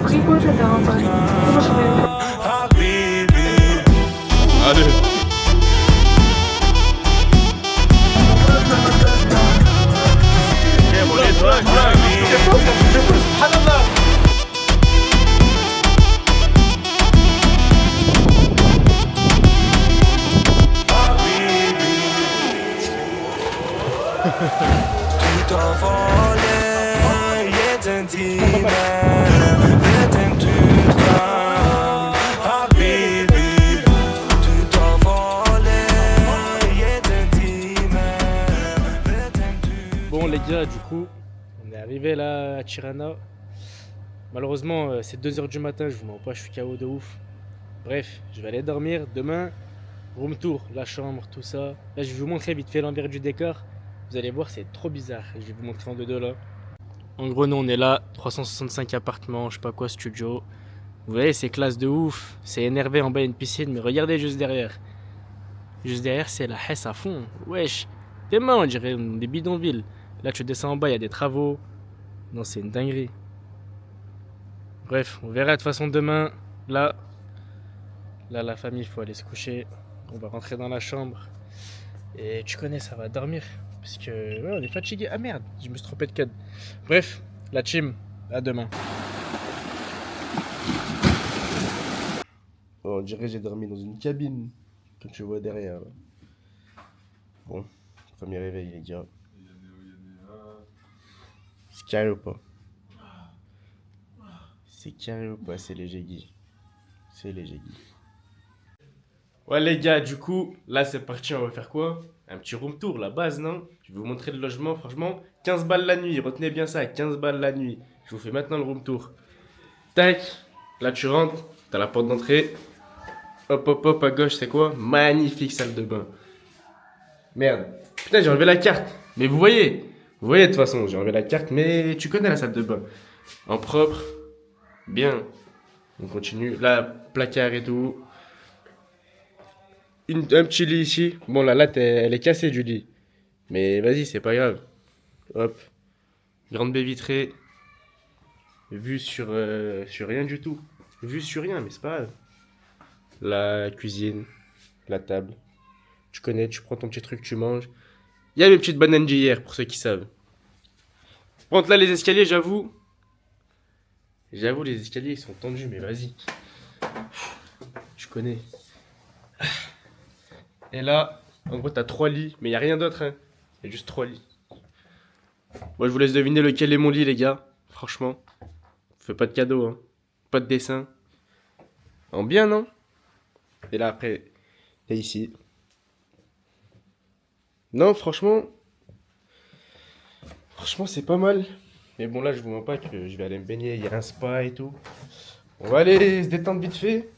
그리고 저 나와봐. Allez. Tutto volle, jeden Tag, jeden Tag, Habibi. Tutto volle, jeden Tag. Bon les gars, du coup, on est arrivé là à Tirana. Malheureusement, c'est 2h du matin, je vous mens pas, je suis KO de ouf. Bref, je vais aller dormir. Demain, room tour, la chambre, tout ça. Là, je vais vous montrer vite fait l'envers du décor. Vous allez voir, c'est trop bizarre. Je vais vous montrer en deux là. En gros, nous, on est là, 365 appartements, je sais pas quoi, studio. Vous voyez, c'est classe de ouf. C'est énervé, en bas, il y a une piscine, mais regardez juste derrière. Juste derrière, c'est la hesse à fond. Wesh, tes mains, on dirait des bidonvilles. Là, tu descends en bas, il y a des travaux. Non, c'est une dinguerie. Bref, on verra de toute façon demain. Là, la famille, il faut aller se coucher. On va rentrer dans la chambre. Et tu connais, ça va dormir. Parce que, ouais, on est fatigué. Ah merde, je me suis trompé de code. Bref, la team, à demain. Oh, on dirait que j'ai dormi dans une cabine, comme tu vois derrière. Là. Bon, premier réveil, les gars. C'est carré ou pas? C'est carré ou pas? C'est léger, Guy. C'est léger, Guy. Ouais, les gars, du coup, là, c'est parti. On va faire quoi? Un petit room tour, la base, non? Je vais vous montrer le logement, franchement. 15 balles la nuit, retenez bien ça, 15 balles la nuit. Je vous fais maintenant le room tour. Tac, là, tu rentres, t'as la porte d'entrée. Hop, hop, hop, à gauche, c'est quoi? Magnifique salle de bain. Merde. Putain, j'ai enlevé la carte. Mais vous voyez de toute façon, j'ai enlevé la carte, mais tu connais la salle de bain. En propre. Bien. On continue. Là, placard et tout. Un petit lit ici. Bon, la latte, elle est cassée du lit. Mais vas-y, c'est pas grave. Hop. Grande baie vitrée. Vue sur rien du tout. Vue sur rien, mais c'est pas grave. La cuisine. La table. Tu connais, tu prends ton petit truc, tu manges. Il y a mes petites bananes d'hier, pour ceux qui savent. Par contre, là, les escaliers, j'avoue. J'avoue, les escaliers, ils sont tendus, mais vas-y. Tu connais. Et là, en gros, t'as 3 lits, mais il n'y a rien d'autre, hein. Il y a juste 3 lits. Moi, je vous laisse deviner lequel est mon lit, les gars. Franchement. Fais pas de cadeau, hein. Pas de dessin. En bien, non? Et là, après, t'es ici. Non, franchement. Franchement, c'est pas mal. Mais bon, là, je vous mens pas que je vais aller me baigner. Il y a un spa et tout. On va aller se détendre vite fait.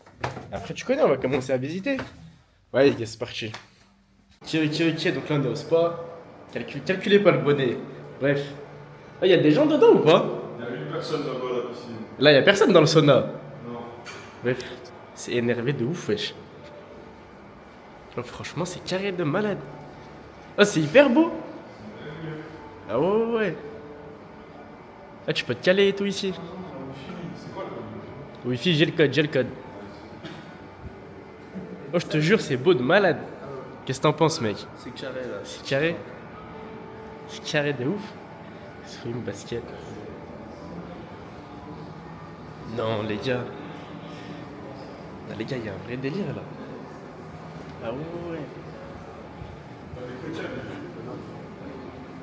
Après, tu connais, on va commencer à visiter. Ouais, les gars, c'est parti. Ok, donc là, on est au spa. Calculez pas le bonnet. Bref. Là, il y a des gens dedans ou pas? Il y a une personne là-bas à la piscine. Là, il y a personne dans le sauna. Non. Bref. C'est énervé de ouf, wesh. Oh, franchement, c'est carré de malade. Oh, c'est hyper beau. Ah ouais. Ah, tu peux te caler et tout ici. C'est quoi le Wi-Fi, j'ai le code. Oh, je te jure, c'est beau de malade. Qu'est-ce que t'en penses, mec? C'est carré là. C'est carré. C'est carré de ouf. Swim, basket. Non, les gars. Ah, les gars, il y a un vrai délire là. Ah ouais.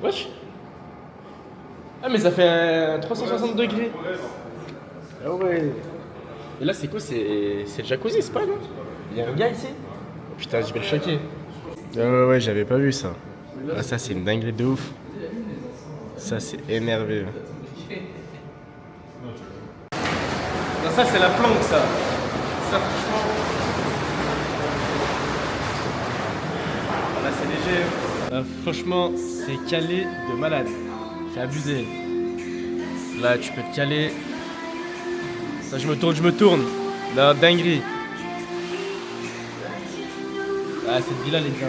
Wesh. Ah, mais ça fait un 360 degrés. Ah ouais. Et là, c'est quoi? C'est le jacuzzi, c'est pas, non? Il y a un gars ici? Oh, putain, je vais le choquer. Ah ouais, j'avais pas vu ça. Ah, ça, c'est une dinguerie de ouf. Ça, c'est énervé. Non, ça, c'est la planque, ça. Ça, franchement. Là, c'est léger. Franchement, c'est calé de malade. C'est abusé. Là, tu peux te caler. Ça, je me tourne. Là, dinguerie. Ah, cette villa, les gars.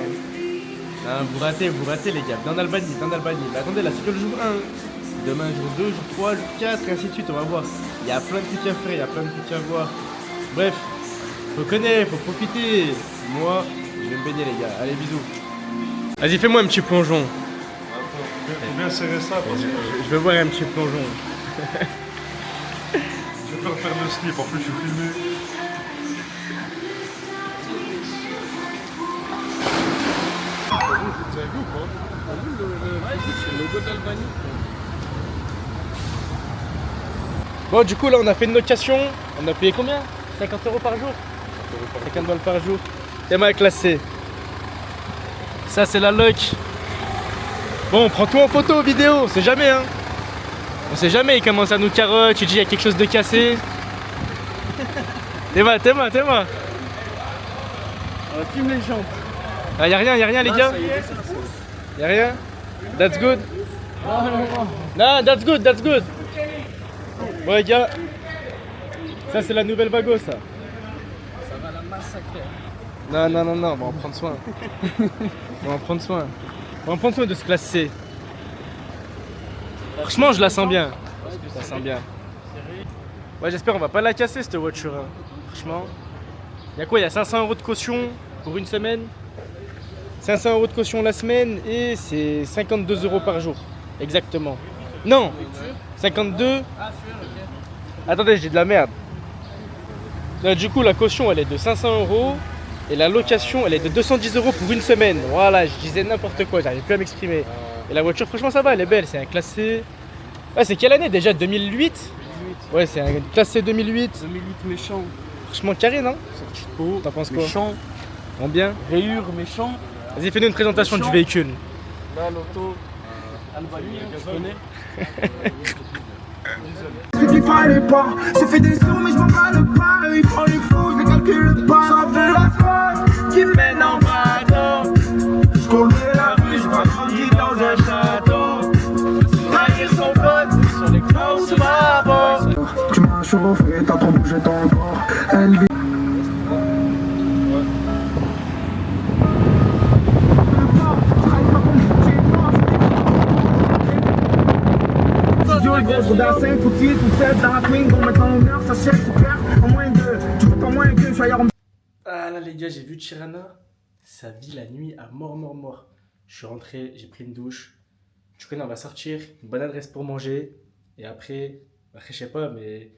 Ah, vous ratez, les gars. Dans l'Albanie. Mais attendez, là, c'est que le jour 1. Demain, jour 2, jour 3, jour 4, et ainsi de suite, on va voir. Il y a plein de trucs à faire, il y a plein de trucs à voir. Bref, faut connaître, faut profiter. Moi, je vais me baigner, les gars. Allez, bisous. Vas-y, fais-moi un petit plongeon. Attends, faut bien serrer ça parce que Je veux voir un petit plongeon. je vais faire le slip. En plus, je suis filmé. Vous avez vu ou pas? Le logo d'Albanie. Bon, du coup, là, on a fait une location. On a payé combien? 50 € par jour? 50 balles par jour. Et ma classé. Ça, c'est la loc. Bon, on prend tout en photo, vidéo. On sait jamais, hein. On sait jamais. Il commence à nous carotte. Il dit il y a quelque chose de cassé. T'es moi. On filme les gens. Ah, y'a rien, les gars. Y'a rien? That's good. Non, that's good. Bon, les gars. Ça, c'est la nouvelle bago, ça. Ça va la massacrer. Non, on va en prendre soin. On va en prendre soin de ce classe C. Franchement, je la sens bien. Je la sens bien. Ouais, j'espère on va pas la casser cette voiture. Hein. Franchement. Y'a quoi? Y'a 500 € de caution pour une semaine. 500 € de caution la semaine et c'est 52 € par jour. Exactement. Non, 52. Attendez, j'ai de la merde. Là, du coup, la caution elle est de 500 € et la location elle est de 210 € pour une semaine. Voilà, je disais n'importe quoi, j'arrive plus à m'exprimer. Et la voiture, franchement, ça va, elle est belle. C'est un classé. Ouais, c'est quelle année déjà? 2008? Ouais, c'est un classé 2008. 2008 méchant. Franchement, carré, non? Sortie de peau. T'en penses quoi? Méchant. Bon, bien. Rayures méchant. Vas-y, fais-nous une présentation du véhicule. Là, l'auto. Albanie, je connais. Ce qu'il fallait pas, j'ai fait des sons mais je m'en bats le pas. Il prend les fous, je les calcule pas. Ça fait la force qui mène en bateau. Je connais la rue, j'ai pas grandi dans un château. Trahir son pote sur les crans sous ma bosse. Tu m'as chauffé, t'as trop bougé ton corps. Elle vit. Je regarde 5 ou 6 ou 7 dans la queen, bon maintenant on meurt, ça chèque, tu perds en moins de. Tu fais en moins que je suis ailleurs. Ah là, les gars, j'ai vu Tirana. Ça vit la nuit à mort. Je suis rentré, j'ai pris une douche. Tu connais, on va sortir, une bonne adresse pour manger. Et après je sais pas, mais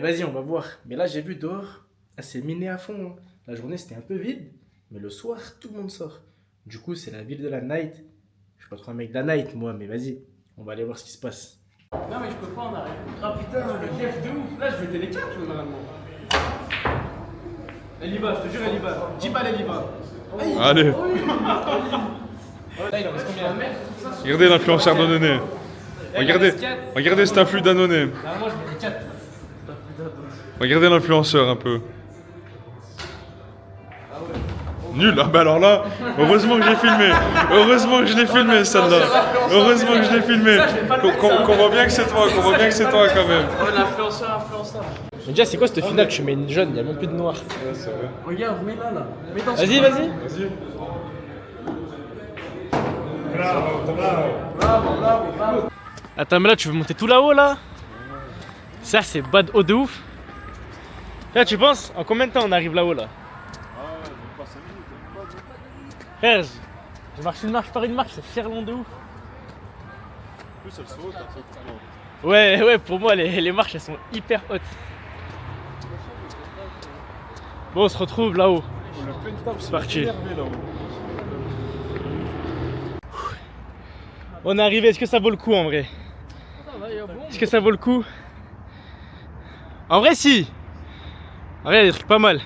vas-y, on va voir. Mais là, j'ai vu dehors, c'est miné à fond. Hein. La journée, c'était un peu vide, mais le soir, tout le monde sort. Du coup, c'est la ville de la night. Je suis pas trop un mec de la night, moi, mais vas-y, on va aller voir ce qui se passe. Non, mais je peux pas en arriver. Ah putain, le chef de ouf. Là, je mettais les cartes, normalement. Elle y va, je te jure, elle y va. 10 balles, elle y va. Allez, Là, il en reste combien? regardez l'influenceur Danone. Regardez cet influx Danone. Normalement, je mets les 4. Regardez l'influenceur un peu. Nul, ah bah alors là, heureusement que j'ai filmé. Heureusement que je l'ai filmé celle-là. Heureusement que je l'ai filmé. Qu'on voit bien que c'est toi, quand même. Oh, l'influenceur. Mais déjà, c'est quoi cette finale? Tu mets une jaune, il n'y a même plus de noir. Regarde, mets-la là. Mets dans Vas-y. Vas-y. Bravo. Attends, mais là, tu veux monter tout là-haut, là? Ça, c'est bad haut de ouf. Là, tu penses, en combien de temps on arrive là-haut, là? Frère, je marche une marche par une marche, c'est cher long de ouf. Ouais, pour moi, les marches, elles sont hyper hautes. Bon, on se retrouve là-haut. C'est parti. On est arrivé, est-ce que ça vaut le coup en vrai? Est-ce que ça vaut le coup? En vrai, si. En vrai, il y a des trucs pas mal.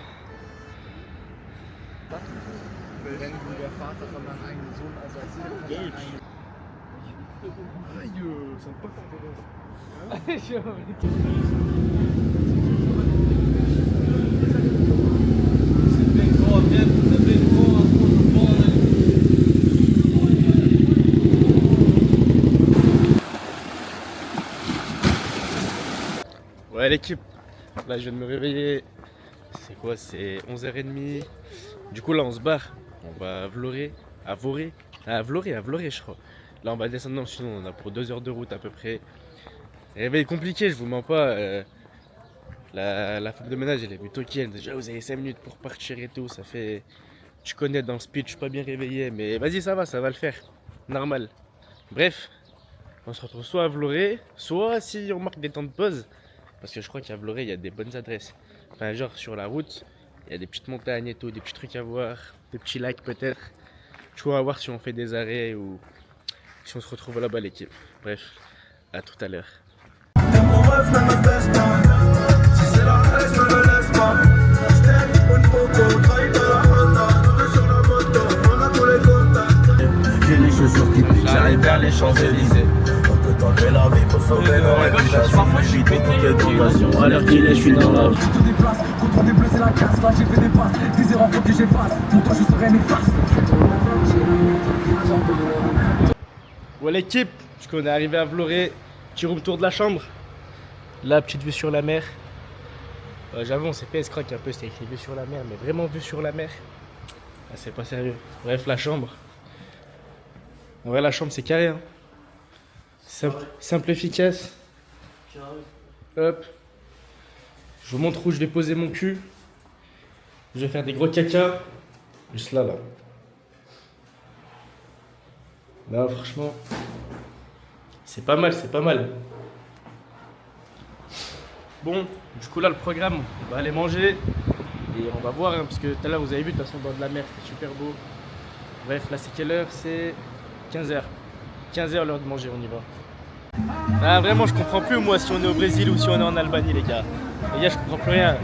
Ouais l'équipe, là je viens de me réveiller. C'est quoi? C'est 11h30. Du coup là on se barre. On va à Vloré. À Vloré je crois. Là, on va descendre dans le sud, on a pour 2 heures de route à peu près. Réveil compliqué, je vous mens pas. La femme de ménage, elle est plutôt qui elle. Déjà, vous avez 5 minutes pour partir et tout. Ça fait. Tu connais dans le speed, je suis pas bien réveillé. Mais vas-y, ça va le faire. Normal. Bref, on se retrouve soit à Vloré, soit si on marque des temps de pause. Parce que je crois qu'à Vloré, il y a des bonnes adresses. Enfin, genre sur la route, il y a des petites montagnes et tout, des petits trucs à voir, des petits lacs peut-être. Tu vois, à voir si on fait des arrêts ou si on se retrouve là-bas l'équipe. Bref, à tout à l'heure. Mon rêve ne me baisse pas. Si c'est la haine, je me laisse pas. J't'aime, une photo, trahi de la Honda. Tout sur la moto, on a tous les contacts. J'ai les chaussures qui piquent, j'arrive vers les Champs-Élysées. On peut t'enlever la vie pour sauver nos réputations. J'vite toutes les tentations, à l'heure qu'il est, j'suis dans la vie. Tu te déplaces, contre des bleus c'est la casse. Là j'ai fait des passes, des erreurs faut que j'efface. Pour toi je serai néfaste. Ouais l'équipe, parce qu'on est arrivé à Vloré, petit room tour de la chambre. Là, petite vue sur la mer. J'avoue, on s'est fait escroquer un peu, c'était écrit vue sur la mer, mais vraiment vue sur la mer. Ah, c'est pas sérieux. Bref, la chambre. En vrai, la chambre c'est carré. Hein. Simple, efficace. Hop. Je vous montre où je vais poser mon cul. Je vais faire des gros caca. Juste là. Là, franchement, c'est pas mal, Bon, du coup là, le programme, on va aller manger et on va voir, hein, parce que tout à l'heure, vous avez vu, de toute façon, dans de la mer, c'était super beau. Bref, là, c'est quelle heure? C'est 15h. 15h, l'heure de manger, on y va. Ah, vraiment, je comprends plus, moi, si on est au Brésil ou si on est en Albanie, les gars. Les gars, je comprends plus rien.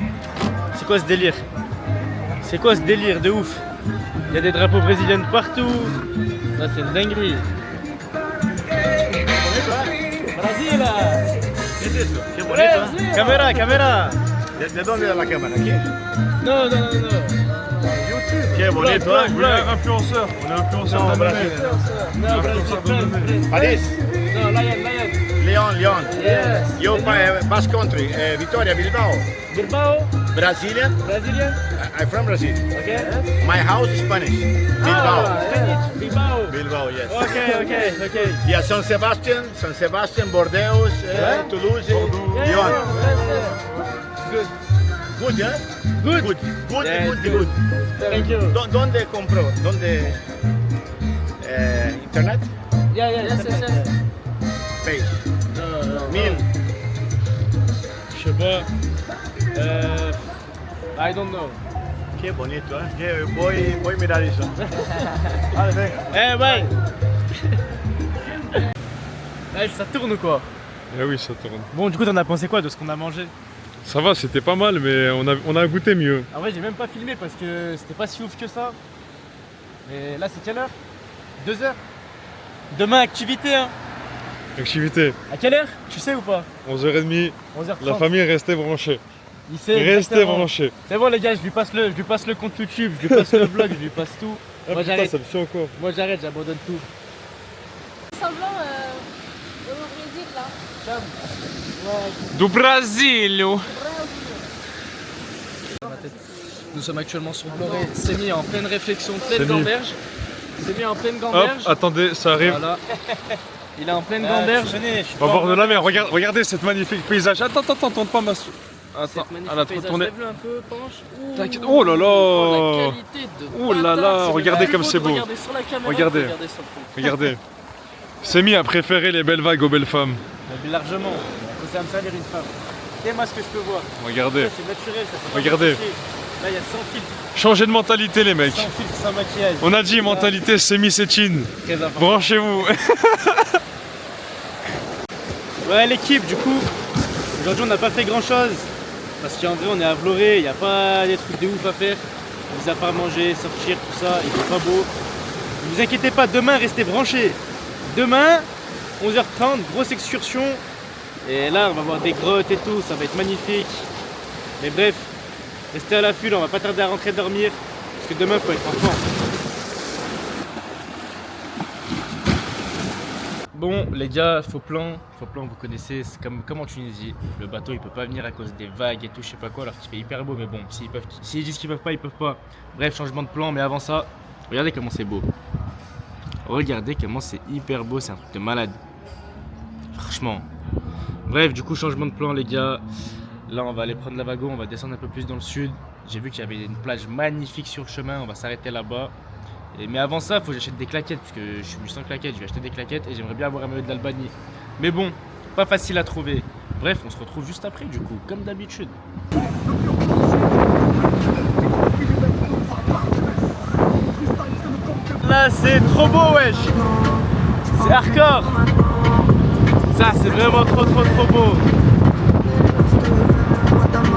C'est quoi ce délire? C'est quoi ce délire de ouf? Il y a des drapeaux brésiliens de partout. Là, c'est une dinguerie. Brasil! Qué bonito. Caméra! ¿De dónde es la cámara? ¿Aquí? Non. Qué bonito. On est influenceur. On est influenceur Non, d'Annonay. Non, Brasil. París. Non, Lion. León. Yes. Yo Basque Country. Vitoria, Bilbao. Bilbao, Brazilian. Brazilian. I'm from Brazil. Okay. My house is Spanish. Bilbao. Spanish. Bilbao. Bilbao, yes. Okay. Yeah, San Sebastian, Bordeaux, Toulouse, Lyon. Good. Good, yeah? Good. Good. Yes, Good. Thank you. ¿Dónde compró? ¿Dónde? ¿Internet? Yes. Page. No. 1000. Je sais pas. I don't know. Qué bonito, ¿eh? Voy a mirar eso. Vale, venga. Ouais. Ça tourne ou quoi? Eh oui, ça tourne. Bon, du coup, t'en as pensé quoi de ce qu'on a mangé? Ça va, c'était pas mal, mais on a goûté mieux. En vrai, j'ai même pas filmé parce que c'était pas si ouf que ça. Mais là, c'est quelle heure? 2h. Demain, activité, hein. Activité, À quelle heure? Tu sais ou pas? 11h30. 11h30. La famille est restée branchée. Il sait Restez exactement. branchés. C'est bon les gars, je lui passe le compte YouTube, je lui passe le vlog, je lui passe tout. Ah Moi, putain, j'arrête. ça le fait encore. Moi j'arrête, j'abandonne tout. Semblant au Brésil là. Du Brasilio. Nous sommes actuellement sur Vloré. C'est mis en pleine réflexion, pleine Semi. gamberge. C'est mis en pleine Hop, gamberge. attendez, ça arrive. Voilà. Il est en pleine gamberge. Au bord de la mer, regardez cette magnifique paysage. Attends, tourne pas ma... Attends, elle a trop tourné. Lève-le un peu, penche. Ouh. T'inquiète. Oh là là. Oh, la qualité de Oh là là, bâtard, regardez plus comme beau c'est de beau. Regardez sur la caméra, Regardez. regardez sur le fond. Regardez. Semi a préféré les belles vagues aux belles femmes. Mais largement, ça va me salir une femme. Et moi ce que je peux voir. Regardez. Ça, c'est naturel, ça c'est pas Regardez. compliqué. Là il y a sans filtre, Changez de mentalité les mecs. sans filtre, sans maquillage. On a dit mentalité Semi Sétine. Très important. Branchez-vous. Ouais l'équipe du coup, aujourd'hui on n'a pas fait grand chose. Parce qu'en vrai on est à Vloré, il n'y a pas des trucs de ouf à faire. Mis à part manger, sortir, tout ça, il fait pas beau. Ne vous inquiétez pas, demain restez branchés. Demain, 11h30, grosse excursion. Et là on va voir des grottes et tout, ça va être magnifique. Mais bref, restez à l'affût, là, on va pas tarder à rentrer dormir. Parce que demain faut être en forme. Bon les gars, faux plan vous connaissez, c'est comme en Tunisie. Le bateau il peut pas venir à cause des vagues et tout, je sais pas quoi, alors qu'il fait hyper beau, mais bon, s'ils disent qu'ils peuvent pas, ils peuvent pas. Bref, changement de plan, mais avant ça, regardez comment c'est beau. Regardez comment c'est hyper beau, c'est un truc de malade. Franchement. Bref, du coup, changement de plan, les gars. Là, on va aller prendre la wagon, on va descendre un peu plus dans le sud. J'ai vu qu'il y avait une plage magnifique sur le chemin, on va s'arrêter là-bas. Mais avant ça, il faut que j'achète des claquettes, parce que je suis venu sans claquettes, je vais acheter des claquettes et j'aimerais bien avoir un maillot de l'Albanie. Mais bon, pas facile à trouver. Bref, on se retrouve juste après, du coup, comme d'habitude. Là, c'est trop beau, wesh. C'est hardcore. Ça, c'est vraiment trop beau.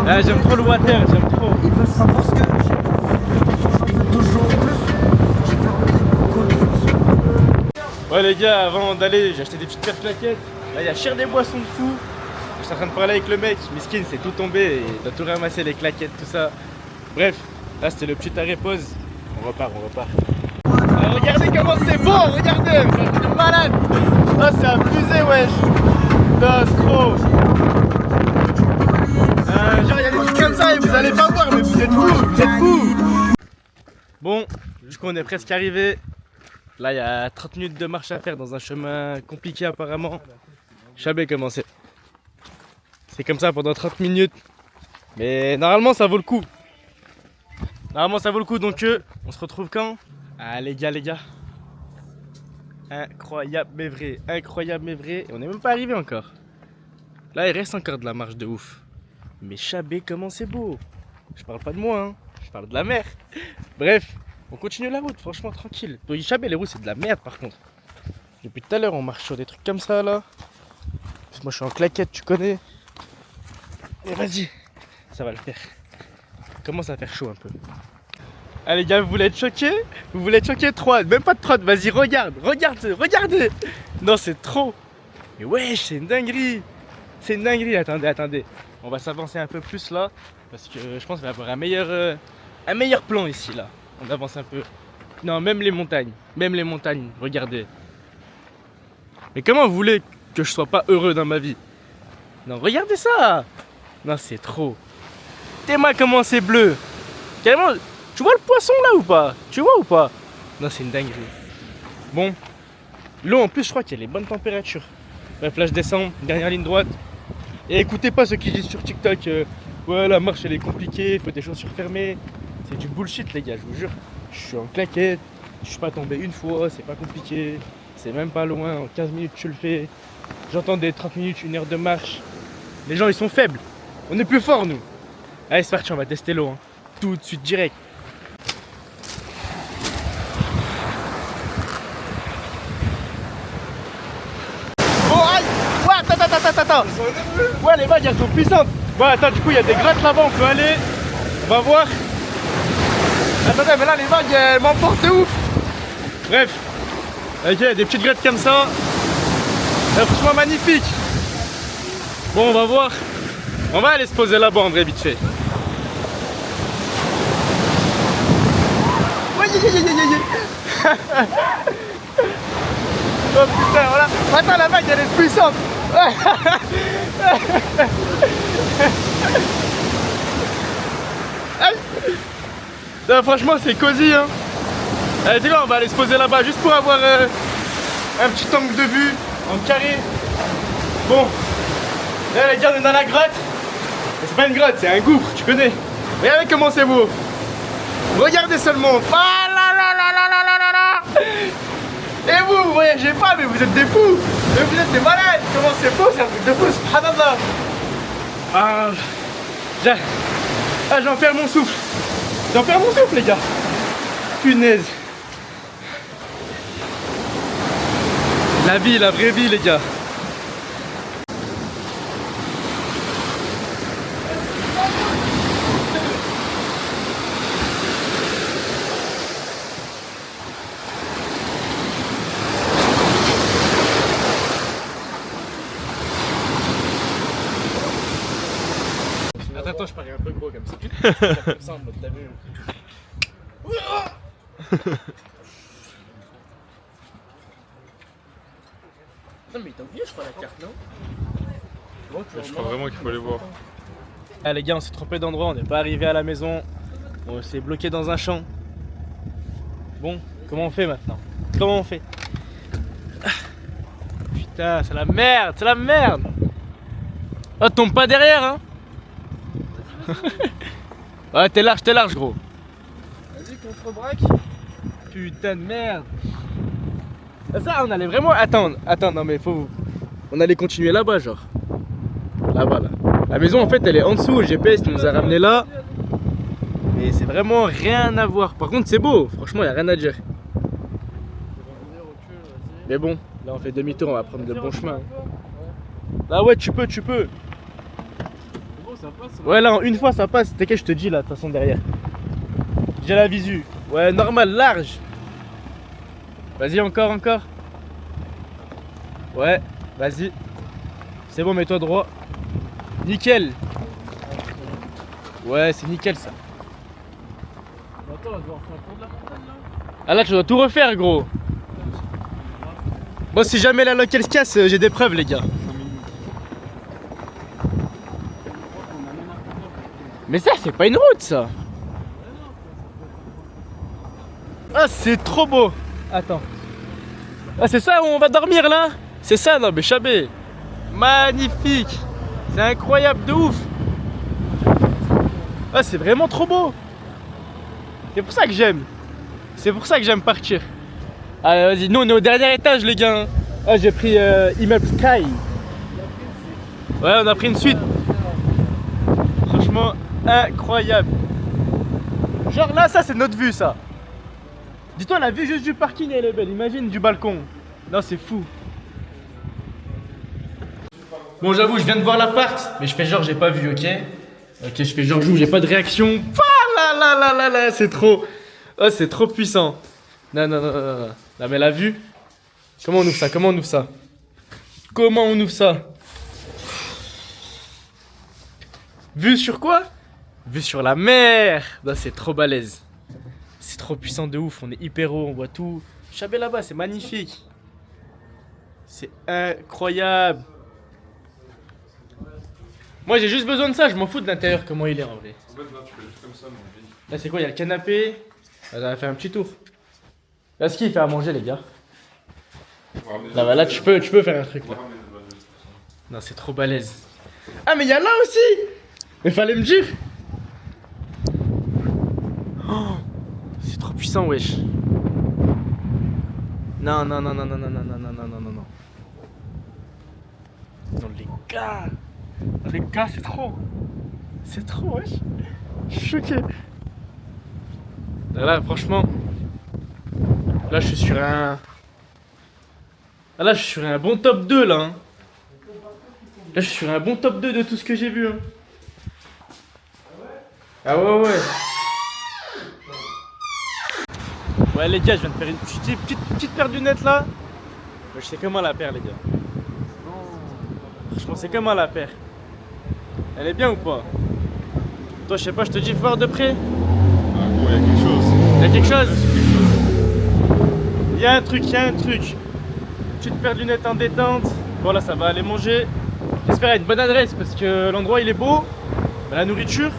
Ah, j'aime trop le water, j'aime trop. Ils veulent savoir ce que j'ai. J'en veux toujours plus. Ouais les gars, avant d'aller, j'ai acheté des petites paires de claquettes. Là, il y a cher des boissons de fou. Je suis en train de parler avec le mec, Miskin, c'est tout tombé et il doit tout ramasser, les claquettes, tout ça. Bref, là c'était le petit arrêt pause. On repart. Ah, regardez comment c'est beau, regardez, c'est un truc de malade. Ah, c'est abusé, wesh. Non, c'est trop. Genre, il y a des trucs comme ça et vous allez pas voir, mais vous êtes fous. Bon, du coup, on est presque arrivé. Là, il y a 30 minutes de marche à faire dans un chemin compliqué apparemment. Chabé comment c'est. C'est comme ça pendant 30 minutes. Mais normalement, ça vaut le coup. Donc on se retrouve quand? Ah les gars. Incroyable mais vrai. Et on n'est même pas arrivé encore. Là, il reste encore de la marche de ouf. Mais Chabé comment c'est beau. Je parle pas de moi, hein. Je parle de la mer. Bref. On continue la route, franchement tranquille. Pour Chabé, les routes c'est de la merde par contre. Depuis tout à l'heure on marche sur des trucs comme ça là. Moi je suis en claquette, tu connais. Et vas-y, ça va le faire. Il commence à faire chaud un peu. Allez les gars, vous voulez être choqués? 3, même pas de 3, vas-y regardez. Non c'est trop. Mais wesh, c'est une dinguerie. Attendez. On va s'avancer un peu plus là. Parce que je pense qu'on va avoir un meilleur plan ici là. On avance un peu. Non, même les montagnes, regardez. Mais comment vous voulez que je sois pas heureux dans ma vie? Non, regardez ça. Non, c'est trop. T'es-moi comment c'est bleu. Carrément, tu vois le poisson là ou pas? Non, c'est une dinguerie. Bon, l'eau en plus, je crois qu'il y a les bonnes températures. Bref, là je descends, dernière ligne droite. Et écoutez pas ceux qui disent sur TikTok ouais, la marche elle est compliquée, il faut des chaussures fermées. C'est du bullshit les gars, je vous jure. Je suis en claquette, je suis pas tombé une fois, c'est pas compliqué. C'est même pas loin, en 15 minutes tu le fais. J'entends des 30 minutes, 1 heure de marche. Les gens ils sont faibles, on est plus forts nous. Allez c'est parti, on va tester l'eau, hein. Tout de suite direct. Oh aïe. Ouais, attends. Ouais les vagues elles sont puissantes. Bon attends, du coup il y a des grottes là-bas, on peut aller. On va voir. Attendez, mais là les vagues elles m'emportent de ouf. Bref, ok, des petites grottes comme ça. Franchement magnifique. Bon, on va voir. On va aller se poser là-bas en vrai, vite fait. Oh putain, voilà. Attends, la vague elle est puissante. Non, franchement c'est cosy hein. Allez c'est quoi, on va aller se poser là-bas juste pour avoir un petit angle de vue en carré. Bon, là les gars on est dans la grotte. Mais c'est pas une grotte, c'est un gouffre, tu connais. Regardez comment c'est beau. Regardez seulement. Ah là là là là là là là là. Et vous voyagez pas mais vous êtes des fous. Mais vous êtes des malades. Comment c'est beau, c'est un truc de fou, subhanallah. J'en perds mon souffle. Les gars. Punaise. La vie, la vraie vie les gars. Attends, je parie un peu gros comme ça. Comme ça en mode t'as vu. Non mais t'as oublié je crois la carte non? Bon, Je crois vraiment qu'il faut les voir. Ah les gars on s'est trompé d'endroit, on n'est pas arrivé à la maison. On s'est bloqué dans un champ. Bon, comment on fait maintenant? Putain, c'est la merde, c'est la merde. Oh, tombe pas derrière, hein. Ouais, t'es large, gros. Vas-y, contre-braque. Putain de merde. Ça, on allait vraiment... Attends, non mais faut... On allait continuer là-bas, genre. Là-bas, là. La maison, en fait, elle est en dessous. Le GPS nous a ramené là. Mais c'est vraiment rien à voir. Par contre, c'est beau. Franchement, y a rien à dire. Mais bon, là, on fait demi-tour. On va prendre le bon chemin. Là, ouais, tu peux. Ouais, là, en une fois, ça passe. T'inquiète, je te dis, là, de toute façon, derrière. J'ai la visu. Ouais, normal, large. Vas-y, encore. Ouais, vas-y. C'est bon, mets-toi droit. Nickel. Ouais, c'est nickel, ça. Ah là, tu dois tout refaire, gros. Bon, si jamais la locale se casse, j'ai des preuves, les gars. Mais ça, c'est pas une route, ça. Ah, c'est trop beau. Attends. Ah, c'est ça où on va dormir, là? C'est ça, non, mais Chabé. Magnifique. C'est incroyable de ouf. Ah, c'est vraiment trop beau. C'est pour ça que j'aime. C'est pour ça que j'aime partir. Allez, vas-y, nous on est au dernier étage, les gars. Ah, j'ai pris immeuble Sky. Ouais, on a pris une suite. Franchement, incroyable. Genre là, ça c'est notre vue, ça. Dis-toi, la vue juste du parking, elle est belle. Imagine du balcon. Non, c'est fou. Bon, j'avoue, je viens de voir l'appart, mais je fais genre j'ai pas vu, ok? Ok, je fais genre j'ai pas de réaction. Ah là, c'est trop. Oh, c'est trop puissant. Non. Non, mais la vue. Comment on ouvre ça? Vue sur quoi? Vue sur la mer. Non, c'est trop balèze. C'est trop puissant de ouf. On est hyper haut, on voit tout. Chabé là-bas, c'est magnifique. C'est incroyable. Moi j'ai juste besoin de ça, je m'en fous de l'intérieur comment il est en vrai. Là c'est quoi, il y a le canapé. Là, on va faire un petit tour. Là ce qu'il fait à manger les gars. Là tu peux faire un truc là. Non, c'est trop balèze. Ah mais il y a là aussi. Mais fallait me dire. Oh, c'est trop puissant wesh. Non. Non les gars, c'est trop. C'est trop, wesh. Je suis choqué. Là, franchement. Là, je suis sur un. Ah, là, je suis sur un bon top 2, là. Hein. Là, je suis sur un bon top 2 de tout ce que j'ai vu. Hein. Ah, ouais. Ouais, les gars, je viens de faire une petite paire de lunettes, là. Je sais comment la paire, les gars. Franchement, c'est comment la paire? Elle est bien ou pas? Toi, je sais pas, je te dis voir de près. Ah, gros, il y a quelque chose. Il y a quelque chose? Il y a un truc. Petite paire de lunettes en détente. Bon, là, ça va aller manger. J'espère une bonne adresse parce que l'endroit il est beau. Mais la nourriture,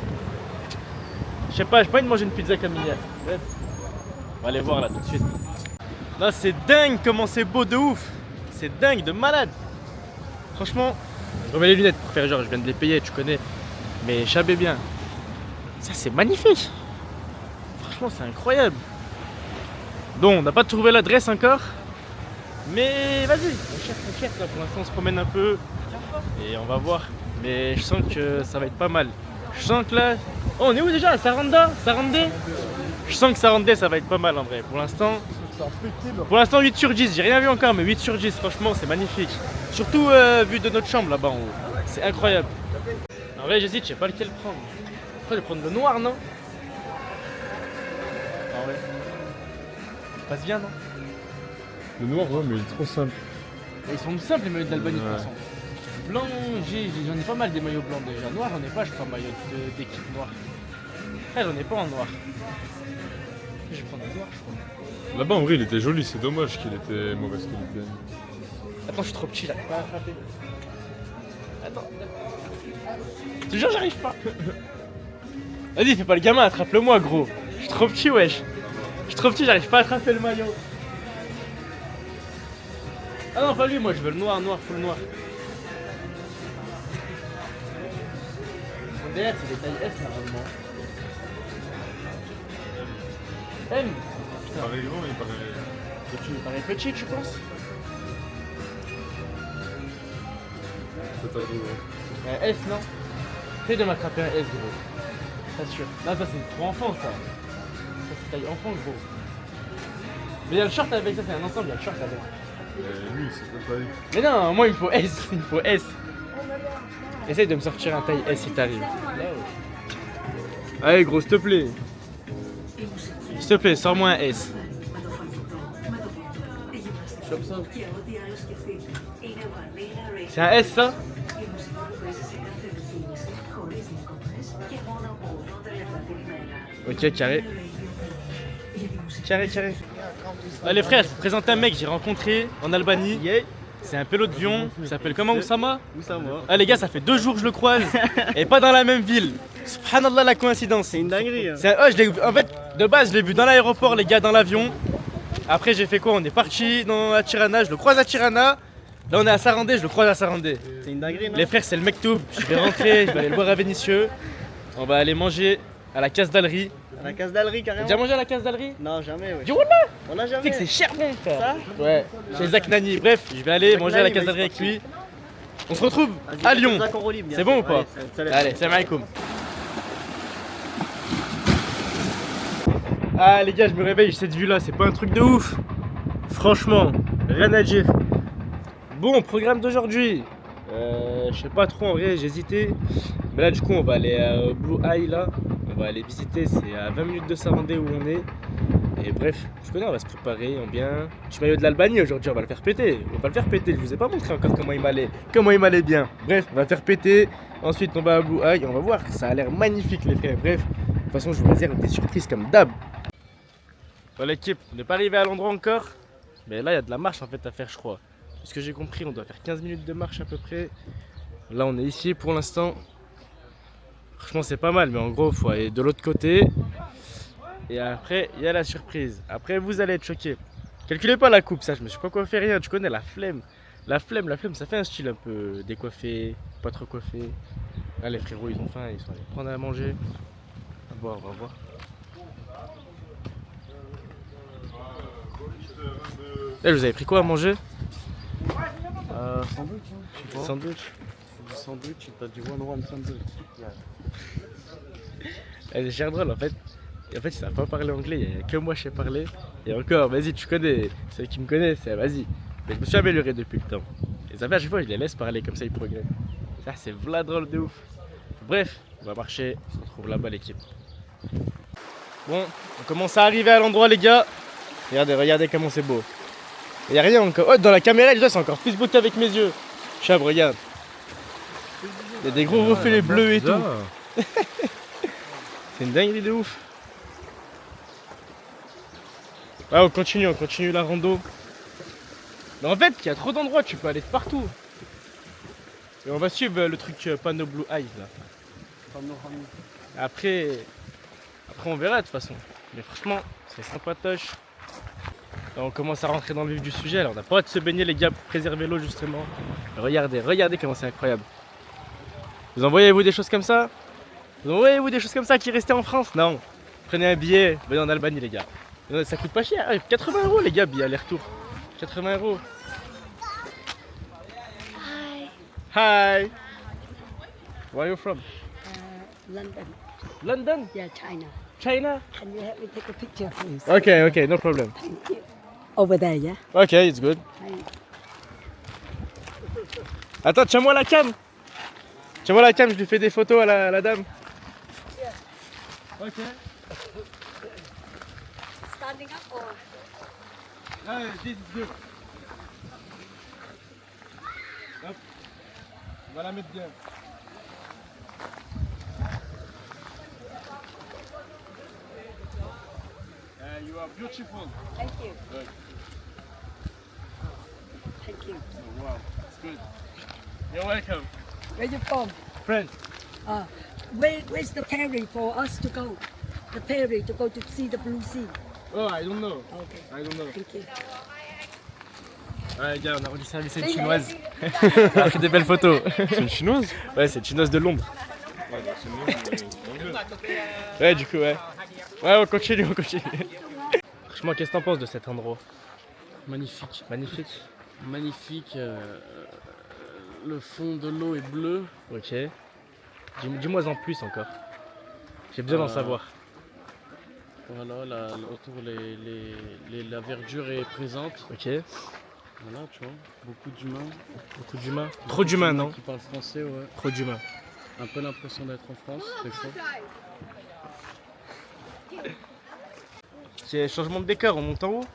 je sais pas, j'ai pas envie de manger une pizza comme hier. Bref, on va aller voir là tout de suite. Là, c'est dingue comment c'est beau de ouf. C'est dingue de malade. Franchement, je remets les lunettes pour faire genre je viens de les payer, tu connais. Mais chabé bien. Ça c'est magnifique. Franchement c'est incroyable. Bon, on n'a pas trouvé l'adresse encore. Mais vas-y, on cherche là. Pour l'instant on se promène un peu. Et on va voir. Mais je sens que ça va être pas mal. Je sens que là... Oh, on est où déjà? Saranda? Sarandé? Je sens que Sarandé ça va être pas mal en vrai. Pour l'instant 8 sur 10, j'ai rien vu encore mais 8 sur 10 franchement c'est magnifique. Surtout vu de notre chambre là-bas en haut. C'est incroyable. En vrai j'hésite, je sais pas lequel prendre. Je vais prendre le noir non? En vrai. Ça passe bien non? Le noir, ouais, mais il est trop simple. Et ils sont simples les maillots d'Albanie de toute façon. Blanc, j'en ai pas mal des maillots blancs déjà. Noir j'en ai pas je crois maillot d'équipe noire. J'en ai pas en noir. Je vais prendre le noir je crois. Là-bas, en vrai, il était joli, c'est dommage qu'il était mauvaise qualité. Attends, je suis trop petit, j'arrive pas à attraper. Attends. Je te jure, j'arrive pas. Vas-y, fais pas le gamin, attrape-le-moi, gros. Je suis trop petit, wesh. Je suis trop petit, j'arrive pas à attraper le maillot. Ah non, pas lui, moi je veux le noir, full noir. Mon derrière, c'est des tailles S normalement. M. Il paraît grand, il paraît. Tu me parais petit, tu penses? C'est ta gros. Un S, non? Essaye de m'attraper un S, gros. Pas sûr. Là, ça c'est trop enfant, ça. Ça c'est taille enfant, gros. Mais il y a le short avec ça, c'est un ensemble, il y a le short avec. Lui, c'est pas taille. Mais non, moi il me faut S, il me faut S. Essaye de me sortir un taille S si t'arrives. Allez, gros, s'il te plaît. S'il te plaît, sors-moi un S. C'est un S, ça? Ok, carré. Carré. Les frères, je vous présente un mec que j'ai rencontré en Albanie. C'est un pélo de Vion, il s'appelle comment, Oussama? Ah les gars, ça fait 2 jours que je le croise et pas dans la même ville. Subhanallah la coïncidence. C'est une dinguerie. En fait, de base, je l'ai vu dans l'aéroport, les gars, dans l'avion. Après, j'ai fait quoi? On est parti à Tirana, je le croise à Tirana. Là, on est à Sarandé, je le croise à Sarandé. C'est une dinguerie, non? Les frères, c'est le Mektoub. Je vais rentrer, je vais aller le boire à Vénitieux. On va aller manger à la Case d'Allery. À la Case d'Allery, carrément. T'as déjà mangé à la Case d'Allery? Non, jamais, ouais. Dis wallah! On a jamais. Tu sais que c'est cher, mon frère. Ça? Ouais, chez Zach Nani. Bref, je vais aller manger à la Case d'Allery avec lui. On se retrouve à Lyon. C'est bon ou pas? Allez, salam alaikum. Ah les gars, je me réveille, cette vue là, c'est pas un truc de ouf. Franchement, rien à dire. Bon, programme d'aujourd'hui. Je sais pas trop en vrai, j'ai hésité. Mais là du coup on va aller au Blue Eye là. On va aller visiter, c'est à 20 minutes de Sarandé où on est. Et bref, je connais, on va se préparer en bien. Petit maillot de l'Albanie aujourd'hui, on va le faire péter. On va le faire péter, je vous ai pas montré encore comment il m'allait bien. Bref, on va le faire péter. Ensuite on va à Blue Eye, on va voir, ça a l'air magnifique les frères. Bref, de toute façon je vous réserve des surprises comme d'hab. Bon l'équipe, on n'est pas arrivé à l'endroit encore. Mais là il y a de la marche en fait à faire je crois. Ce que j'ai compris, on doit faire 15 minutes de marche à peu près. Là on est ici pour l'instant. Franchement c'est pas mal, mais en gros il faut aller de l'autre côté. Et après il y a la surprise. Après vous allez être choqués. Calculez pas la coupe, ça je me suis pas coiffé rien. Tu connais la flemme. La flemme, ça fait un style un peu décoiffé, pas trop coiffé. Là les frérots ils ont faim, ils sont allés prendre à manger. On va voir. Là vous avez pris quoi à manger? Sandwich, hein. Sandwich. Du sandwich, t'as du one sandwich. Elle est cher drôle en fait. Et en fait, ils savent pas parler anglais, il n'y a que moi je sais parler. Et encore, vas-y, tu connais, ceux qui me connaissent, vas-y. Mais je me suis amélioré depuis le temps. Et ça fait à chaque fois, je les laisse parler comme ça, ils progressent. Ça, c'est v'là drôle de ouf. Bref, on va marcher, on se retrouve là-bas l'équipe. Bon, on commence à arriver à l'endroit, les gars. Regardez comment c'est beau. Il n'y a rien encore. Oh, dans la caméra, déjà, c'est encore plus beau qu'avec mes yeux. Chab, regarde. Il y a des gros reflets bleus et tout. C'est une dinguerie de ouf. Ouais, on continue la rando. Mais en fait, il y a trop d'endroits, tu peux aller de partout. Et on va suivre le truc Pano Blue Eyes là. Après on verra de toute façon. Mais franchement, c'est sympatoche. Là, on commence à rentrer dans le vif du sujet. Alors, on n'a pas le droit de se baigner, les gars, pour préserver l'eau justement. Regardez comment c'est incroyable. Vous envoyez-vous des choses comme ça? Vous envoyez-vous des choses comme ça qui restaient en France? Non. Prenez un billet, venez en Albanie, les gars. Ça coûte pas cher. 80 € les gars, billet aller-retour. 80 €. Hi. Where are you from? London. London? Yeah, China. China? Can you help me take a picture, please? Okay, no problem. Thank you. Over there, yeah? Okay, it's good. Attends, tiens-moi la cam. Tiens-moi la cam, je lui fais des photos à la dame. Ok. Standing up or? This is good. Hop. On va la mettre bien. You are beautiful. Thank you. Good. Thank you. Oh, wow, it's good. You're welcome. Where you from? Friend. Where's the ferry for us to go? The ferry to go to see the blue sea. Oh, I don't know. Okay. I don't know. Thank you. Ouais, les gars, on a rendu service à une chinoise. Elle a fait des belles photos. C'est une chinoise? Ouais, c'est une chinoise de Londres. Ouais, du coup, ouais. Ouais, on continue. Franchement, qu'est-ce que t'en penses de cet endroit? Magnifique. Magnifique. Magnifique. Le fond de l'eau est bleu. Ok. Dis-moi en plus encore. J'ai besoin d'en savoir. Voilà, autour la verdure est présente. Ok. Voilà, tu vois, beaucoup d'humains. Beaucoup d'humains. Trop d'humains, non? Qui parlent français, ouais. Trop d'humains. Un peu l'impression d'être en France, des fois. C'est changement de décor, on monte en haut.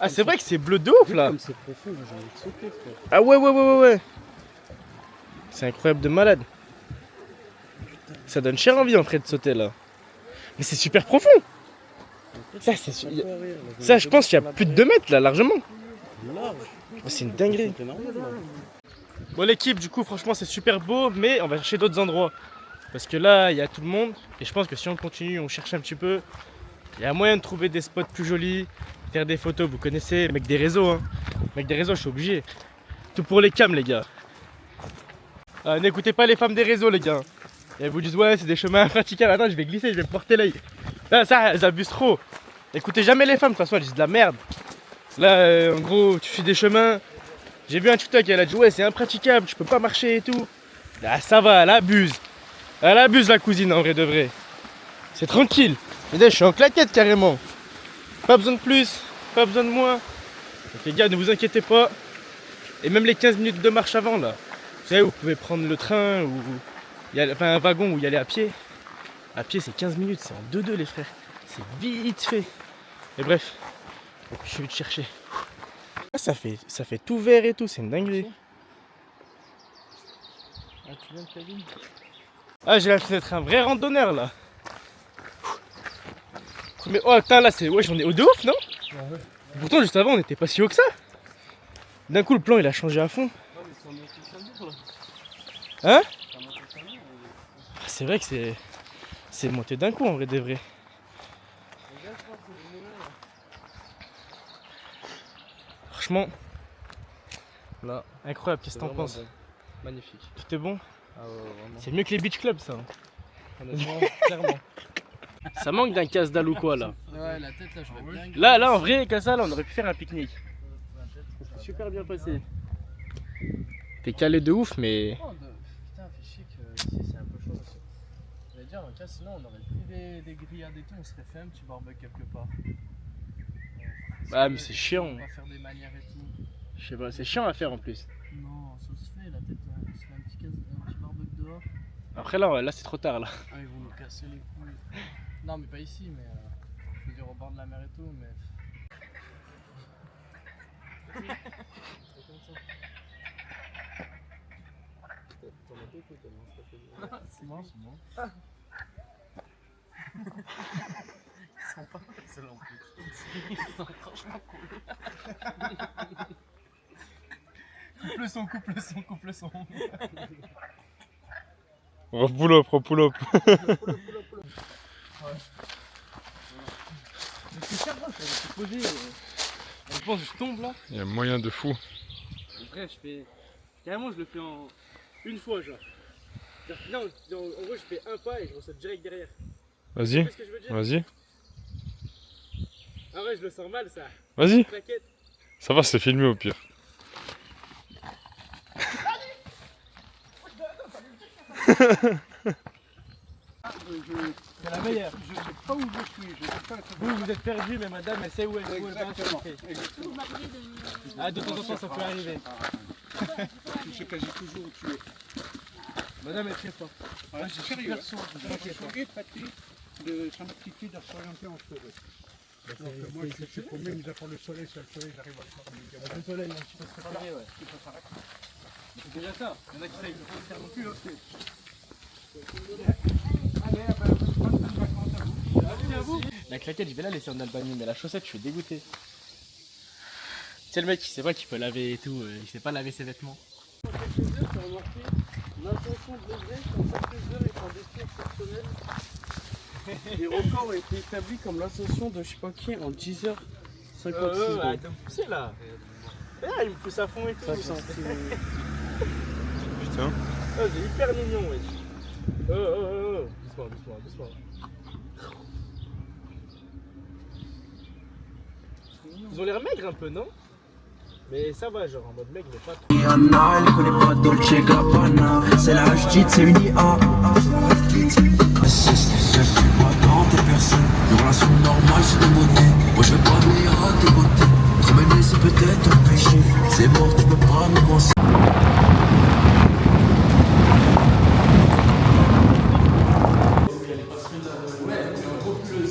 Ah, c'est vrai que c'est bleu de ouf là. Comme c'est profond, j'ai envie de sauter, frère. Ah ouais. C'est incroyable de malade. Ça donne cher envie en vrai de sauter là. Mais c'est super profond. Ça, je pense qu'il y a plus de 2 mètres là, largement. C'est une dinguerie. Bon l'équipe, du coup franchement c'est super beau, mais on va chercher d'autres endroits. Parce que là il y a tout le monde, et je pense que si on continue, on cherche un petit peu, il y a moyen de trouver des spots plus jolis, faire des photos, vous connaissez, mec des réseaux hein. Mec des réseaux, je suis obligé. Tout pour les cams les gars. N'écoutez pas les femmes des réseaux les gars. Et elles vous disent ouais c'est des chemins impraticables, attends je vais glisser, je vais me porter l'œil. Là ça, elles abusent trop. Écoutez jamais les femmes, de toute façon elles disent de la merde. Là en gros tu fais des chemins. J'ai vu un TikTok, elle a dit ouais c'est impraticable, je peux pas marcher et tout. Là ça va, elle abuse. Elle abuse la cousine en vrai de vrai. C'est tranquille. Je suis en claquette carrément. Pas besoin de plus, pas besoin de moins. Donc les gars ne vous inquiétez pas. Et même les 15 minutes de marche avant là. Vous savez vous pouvez prendre le train ou un wagon où y aller à pied. À pied c'est 15 minutes, c'est en 2-2 les frères. C'est vite fait. Et bref, je suis vite chercher. Ça fait tout vert et tout, c'est une dinguerie. Ah, tu viens de cabine? Ah, j'ai l'impression d'être un vrai randonneur là. Mais oh putain, là c'est. Ouais, j'en ai haut de ouf, non? Ouais. Pourtant, juste avant, on était pas si haut que ça. D'un coup, le plan il a changé à fond. Hein? C'est vrai que c'est monté d'un coup en vrai des vrais. Franchement, là, incroyable, qu'est-ce que t'en penses? Magnifique. Tout est bon? Ah ouais, vraiment. C'est mieux que les beach clubs ça. Honnêtement, clairement. Ça manque d'un casse-dalle ou quoi là? Ouais, la tête là, je vais bien. Là, en vrai, comme ça, là, on aurait pu faire un pique-nique. C'est super bien passé. T'es calé de ouf, mais. Putain, fait chier que ici c'est un peu chaud aussi. J'allais dire, en cas, sinon on aurait pris des grillades et tout, on serait fait un petit barbecue quelque part. Bah, mais c'est chiant. On va faire des manières et tout. Je sais pas, c'est chiant à faire en plus. Non, ça se fait, la tête, on se fait un petit barbecue dehors. Après, là c'est trop tard là. Ah, ils vont nous casser les couilles. Non, mais pas ici, mais je veux dire au bord de la mer et tout, mais. C'est bon, c'est bon. Ils sont pas excellents en plus. Ils sont franchement cool. Coupe le son. Pull up. C'est cher, je vais poser. Je pense que je tombe là. Il y a moyen de fou. Après, je fais. Carrément, je le fais en une fois, genre. Non, en gros, je fais un pas et je ressaute direct derrière. Vas-y. Tu sais ce que je veux dire? Vas-y. Ah ouais, je le sens mal ça. Vas-y. T'inquiète. Ça va, c'est filmé au pire. C'est la meilleure. Je sais pas où je suis. Vous êtes perdu, mais madame, elle sait où elle est. Ah, de temps en temps, ça peut arriver. Je sais quasi toujours où tu es. Madame, elle sait pas. Ouais, j'ai cherché garçon. J'ai épaté de son aptitude à s'orienter en cheveux. Donc moi, je suis paumé, mis à part le soleil, sur le soleil, j'arrive à le faire. Le soleil, un petit peu se préparer, ouais. C'est déjà ça. Il y en a qui savent pas le faire non plus. La claquette, je vais la laisser en Albanie, mais la chaussette, je suis dégoûté. C'est le mec qui sait pas qu'il peut laver et tout, il sait pas laver ses vêtements. L'ascension de l'Everest en quelques heures est un défi exceptionnel. Les records ont été établis comme l'ascension de je sais pas qui en 10h56 secondes. Arrête de me pousser là. Ah, il me pousse à fond et tout. Putain. Oh, c'est hyper mignon, wesh. Oh. Doucement. Ils ont l'air maigres un peu, non? Mais ça va, genre en mode mec, mais pas trop. Rihanna, elle connaît pas Dolce Gabbana. C'est la HDT, c'est une IA. T'es personne, une relation normale c'est de monnaie. Moi je vais pas venir à tes côtés. Te mener c'est peut-être un péché. C'est mort, tu peux pas me coincer.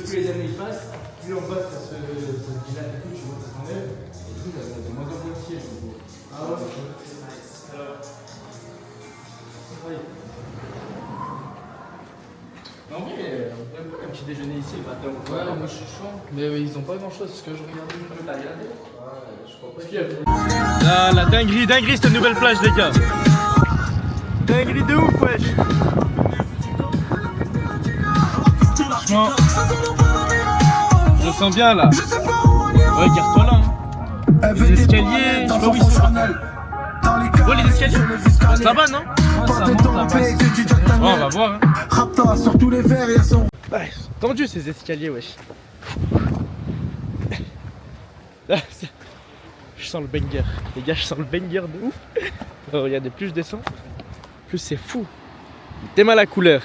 Plus les années passent, plus en bas ça se dilate et tout, tu vois, ça s'enlève. Et tout, ça de moins en moins petit. Ah ouais, c'est nice. En vrai, on peut un petit déjeuner ici le matin. Ouais, moi je suis chaud. Mais ils ont pas grand chose, ce que je regardais. T'as regardé? Ouais, je crois pas. La dinguerie cette nouvelle plage, les gars. Dinguerie de ouf, wesh. Franchement, je sens bien là. Ouais, garde-toi là. Hein. Les escaliers, je sais pas où ils sont. Ouais, les escaliers. Ça va, non? Ça monte là-bas. Ouais, on va voir. Hein. Raptor sur tous les verres, y'a son. Ouais, ils sont tendus ces escaliers, wesh. Là, je sens le banger. Les gars, je sens le banger de ouf. Oh, regardez, plus je descends, plus c'est fou. T'aimes la couleur.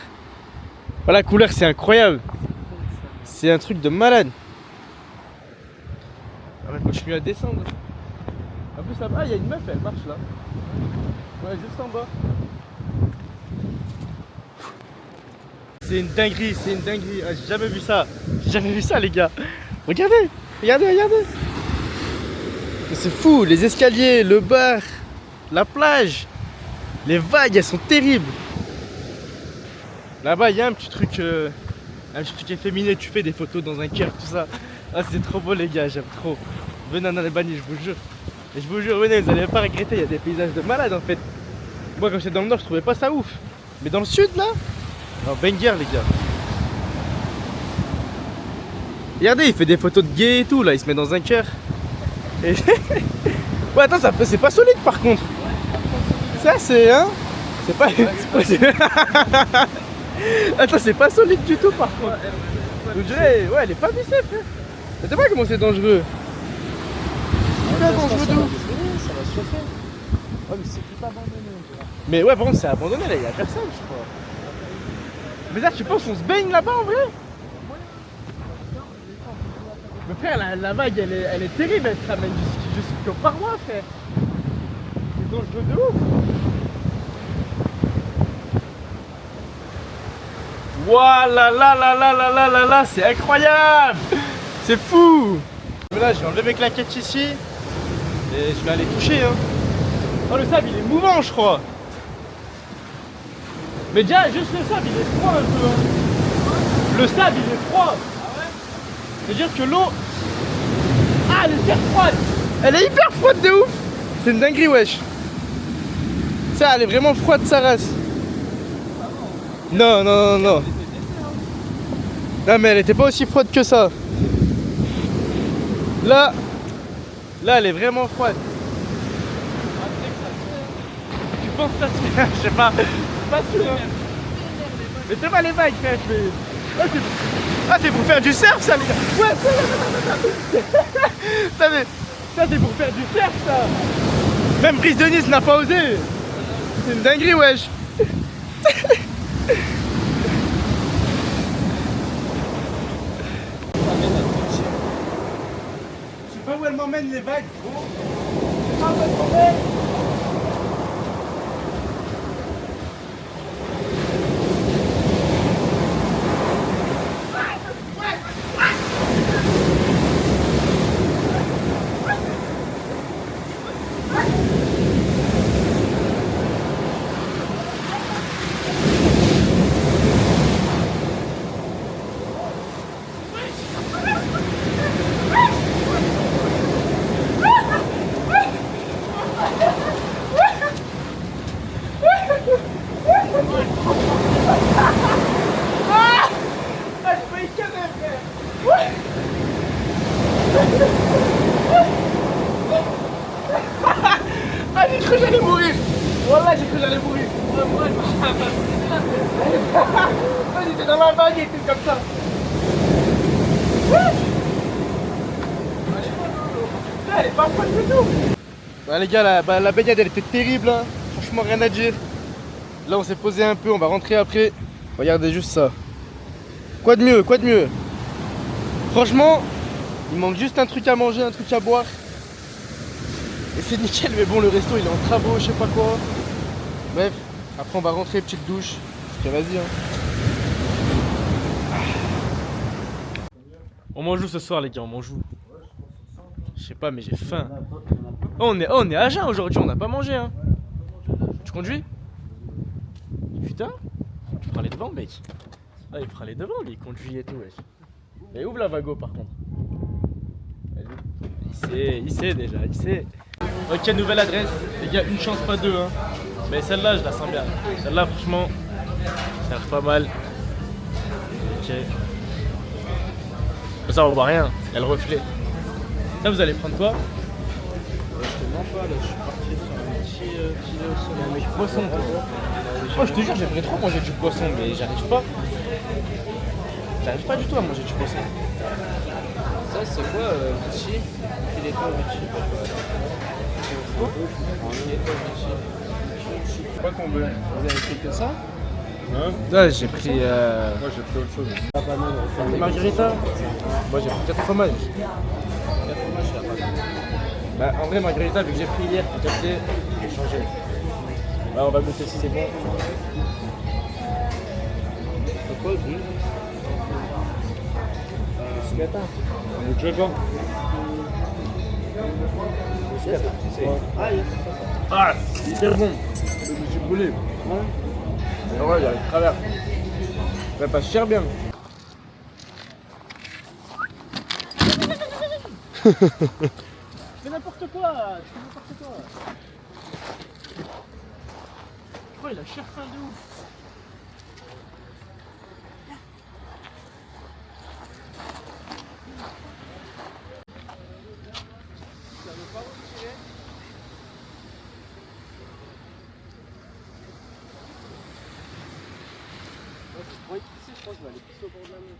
Voilà, la couleur, c'est incroyable. C'est un truc de malade. On va continuer à descendre. En plus, là-bas, il y a une meuf, elle marche là. Ouais, juste en bas. C'est une dinguerie. Ah, j'ai jamais vu ça, les gars. Regardez. C'est fou, les escaliers, le bar, la plage, les vagues, elles sont terribles. Là-bas, il y a un petit truc efféminé, tu fais des photos dans un cœur, tout ça. Ah, c'est trop beau, les gars, j'aime trop. Venez en Albanie, je vous jure. Et je vous jure, venez, vous allez pas regretter, il y a des paysages de malade en fait. Moi, quand j'étais dans le nord, je trouvais pas ça ouf. Mais dans le sud, là, oh, banger, les gars. Regardez, il fait des photos de gays et tout, là, il se met dans un cœur. Et... ouais, attends, c'est pas solide par contre. Ça, c'est, hein? C'est pas... Attends, c'est pas solide du tout par contre. Donc, ouais, elle est pas vissée, frère. T'as pas comment c'est dangereux. Hyper dangereux de ouf. Ça va se chauffer. Ouais, mais c'est tout abandonné. Mais ouais, par contre, c'est abandonné là, y'a personne, je crois. Mais là, tu penses qu'on se baigne là-bas en vrai? Mais frère, la vague, elle est terrible, elle te ramène jusqu'aux parois, frère. C'est dangereux de ouf. Voilà, là, c'est incroyable. C'est fou. Mais là, je vais enlever mes claquettes ici. Et je vais aller toucher, hein. Oh, le sable, il est mouvant, je crois. Mais déjà, juste le sable, il est froid un peu. Hein. Le sable, il est froid. C'est-à-dire que l'eau... Ah, elle est hyper froide. Elle est hyper froide de ouf. C'est une dinguerie, wesh. Ça, elle est vraiment froide, sa race. Non. Non, mais elle était pas aussi froide que ça. Là, elle est vraiment froide. Tu penses ça? Je sais pas. Pas sûr, hein. Mais c'est pas les vagues, frère. Ah, c'est pour faire du surf, ça, les gars. Ouais, ça, c'est pour faire du surf, ça. Même Brice de Nice n'a pas osé. C'est une dinguerie, wesh. Je sais pas où elles m'emmènent, les vagues, gros. Je sais pas où elles m'emmènent. recule comme ça. Elle est pas folle du tout. Bah les gars, la baignade elle était terrible, hein. Franchement rien à dire. Là on s'est posé un peu, on va rentrer après. Regardez juste ça. Quoi de mieux, quoi de mieux? Franchement, il manque juste un truc à manger, un truc à boire. Et c'est nickel, mais bon le resto il est en travaux, je sais pas quoi. Bref, après on va rentrer, petite douche. Ok, vas-y hein. On mange où ce soir les gars, on mange où? Je sais pas mais j'ai faim. Oh, on est à jeun aujourd'hui, on n'a pas mangé hein. Tu conduis? Putain, tu prends les devants mec. Ah il prend les devants, lui, il conduit et tout wesh. Mais ouvre la vago par contre. Vas-y. Il sait déjà, il sait. Ok, nouvelle adresse. Les gars, une chance pas deux hein. Mais celle-là je la sens bien. Celle-là franchement, ça a l'air pas mal. Ok. Ça on voit rien, c'est le reflet. Là vous allez prendre quoi? Je te mens pas, là, je suis parti sur un petit filet au soleil. Mais poisson quoi. Oh je te jure j'aimerais trop manger du poisson mais j'arrive pas. J'arrive pas du tout à manger du poisson. Ça, c'est quoi, Vichy? Filetto Vichy. Filetto Vichy. C'est pas tombé. Vous avez pris que ça? Hein? Là j'ai pris Moi j'ai pris autre chose. des margaritas. Moi j'ai pris 4 fromages. 4 fromages, je l'ai pas. Bah en vrai margarita vu que j'ai pris hier, j'ai capté, j'ai changé. Là on va goûter si c'est bon. C'est quoi le but? On est déjà dedans. Ah hyper bon. Je me suis brûlé. Ah ouais il y a le travers. Ça passe cher bien. Tu fais n'importe quoi, tu fais n'importe quoi. Oh il a cher faim de ouf. Ça veut pas retirer. Pour être ici, je pense que je vais aller pisser au bord de la mer.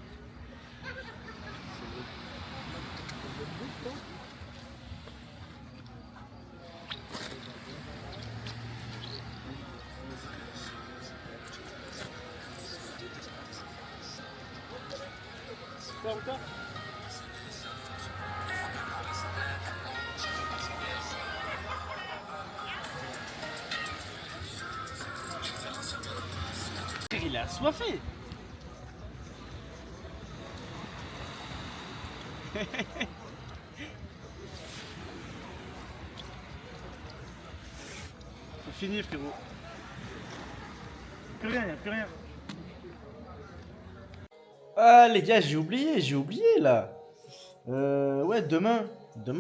Pas encore? Il est assoiffé. C'est fini frérot. Plus rien, y'a plus rien. Ah les gars, j'ai oublié là. Ouais, demain,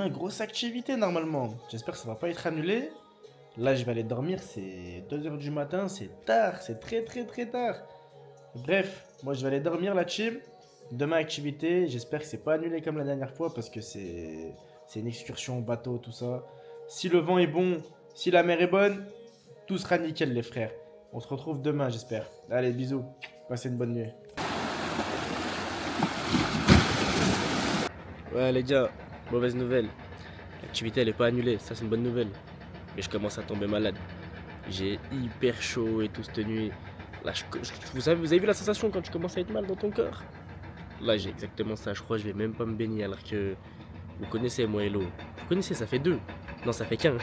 grosse activité normalement. J'espère que ça va pas être annulé. Là, je vais aller dormir, c'est 2h du matin, c'est tard, c'est très tard. Bref, moi je vais aller dormir la team. Demain activité, j'espère que c'est pas annulé comme la dernière fois parce que c'est une excursion au bateau, tout ça. Si le vent est bon, si la mer est bonne, tout sera nickel les frères. On se retrouve demain j'espère. Allez, bisous, passez une bonne nuit. Ouais les gars, mauvaise nouvelle. L'activité elle est pas annulée, ça c'est une bonne nouvelle. Mais je commence à tomber malade. J'ai hyper chaud et tout cette nuit. Là, vous avez vu la sensation quand tu commences à être mal dans ton corps? Là j'ai exactement ça, je crois que je vais même pas me baigner alors que... Vous connaissez moi et l'eau. Vous connaissez, ça fait 2. Non ça fait qu'un.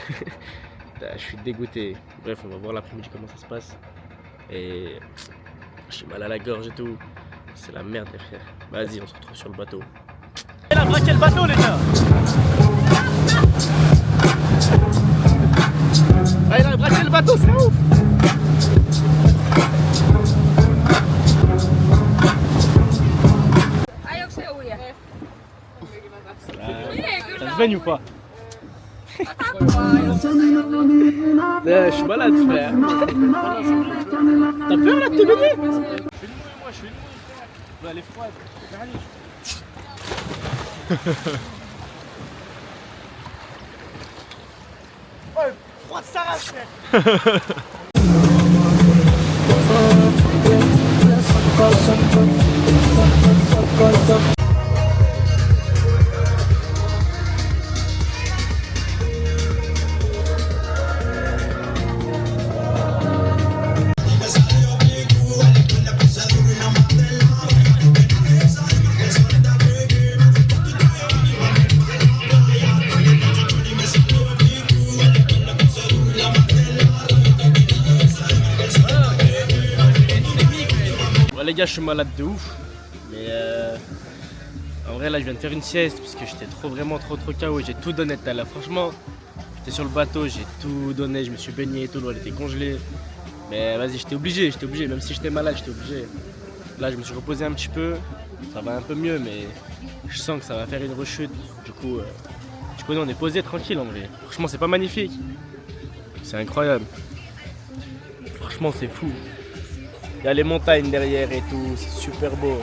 Je suis dégoûté. Bref, on va voir l'après-midi comment ça se passe. Et... J'ai mal à la gorge et tout. C'est la merde les frères. Vas-y, on se retrouve sur le bateau. Il a braqué le bateau les gars. Ah, il a braqué le bateau, c'est ouf. Ça se baigne ou pas? Je suis malade frère. T'as peur là de te baigner? Je suis une mouille moi, je suis une mouille frère. Elle est froide. Ouais, froide ça rase frère. je suis malade de ouf. Mais en vrai, là, je viens de faire une sieste parce que j'étais vraiment trop KO. J'ai tout donné tout à l'heure. Franchement, j'étais sur le bateau, j'ai tout donné. Je me suis baigné et tout, l'eau elle était congelée. Mais vas-y, j'étais obligé. Même si j'étais malade, j'étais obligé. Là, je me suis reposé un petit peu. Ça va un peu mieux, mais je sens que ça va faire une rechute. Du coup, on est posé tranquille en vrai. Franchement, c'est pas magnifique. C'est incroyable. Franchement, c'est fou. Il y a les montagnes derrière et tout, c'est super beau.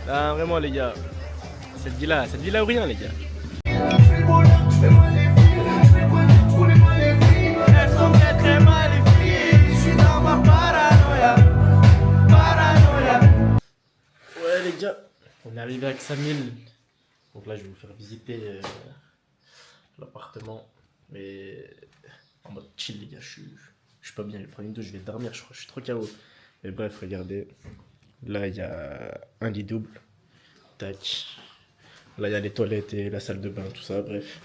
Là, vraiment, les gars, cette vie-là ou rien, les gars. Elles sont très très maléfiques. Je suis dans ma paranoïa. Ouais, les gars, on est arrivé à Ksamil. Donc là, je vais vous faire visiter l'appartement. Mais en mode chill, les gars, je suis pas bien. Je vais prendre une douche, je vais dormir, je crois, je suis trop KO. Mais bref, regardez. Là, il y a un lit double. Tac. Là, il y a les toilettes et la salle de bain, tout ça, bref.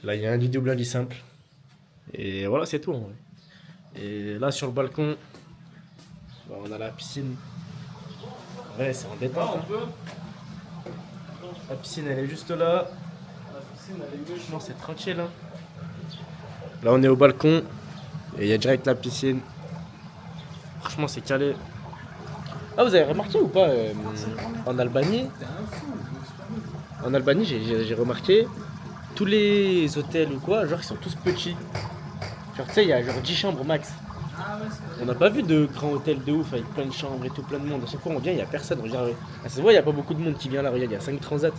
Là, il y a un lit double, un lit simple. Et voilà, c'est tout en vrai. Et là, sur le balcon, bah, on a la piscine. Ouais, c'est en détente. La piscine, elle est juste là. Franchement, c'est tranquille. Hein. Là, on est au balcon. Et il y a direct la piscine. Franchement, c'est calé. Ah, vous avez remarqué ou pas en Albanie? En Albanie, j'ai remarqué, tous les hôtels ou quoi, genre ils sont tous petits. Genre tu sais, il y a genre 10 chambres max. On n'a pas vu de grands hôtels de ouf avec plein de chambres et tout, plein de monde. À chaque fois on vient, il n'y a personne. Regarde, ça se voit, il n'y a pas beaucoup de monde qui vient là. Regarde, il y a 5 transats. Tu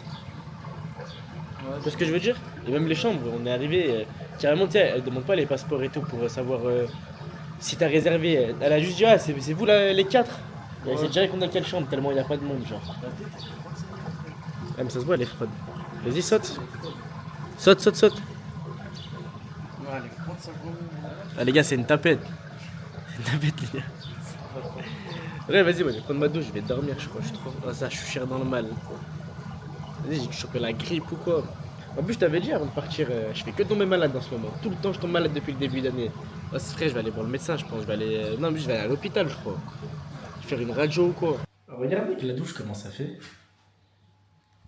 vois ce que je veux dire? Et même les chambres, on est arrivé, carrément, tu sais, elle demande pas les passeports et tout pour savoir si t'as réservé. Elle a juste dit, ah, c'est vous là, les 4. Et elle sait direct qu'on a quelle chambre, tellement il n'y a pas de monde, genre. Ah, mais ça se voit, elle est fraude. Vas-y, saute. Saute. Ah, les gars, c'est une tapette. C'est une tapette, les gars. Ouais, vas-y, moi, je vais prendre ma douche, je vais dormir, je crois. Je suis trop. Ah, ça, je suis cher dans le mal. Vas-y, j'ai chopé la grippe ou quoi. En plus, je t'avais dit avant de partir, je fais que tomber malade en ce moment. Tout le temps, je tombe malade depuis le début d'année. Ah, c'est vrai, je vais aller voir le médecin, je pense. Je vais aller. Non, mais je vais aller à l'hôpital, je crois. Je vais faire une radio ou quoi. Regardez que la douche, comment ça fait.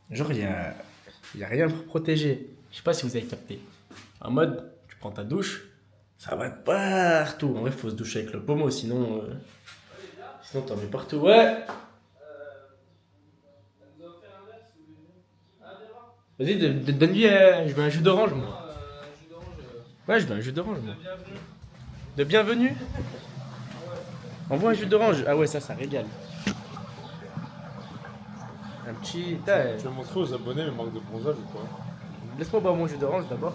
Genre, il y a rien pour protéger. Je sais pas si vous avez capté. En mode, tu prends ta douche, ça va partout. En vrai, faut se doucher avec le pommeau, sinon t'en mets partout. Ouais. Vas-y, donne-lui, je veux un jus d'orange, moi. Ouais, je veux un jus d'orange, moi. De bienvenue. Envoie un jus d'orange. Ah ouais, ça régale. Un petit... Tu vas montrer aux abonnés le manque de bronzage ou quoi? Laisse-moi boire mon jus d'orange d'abord.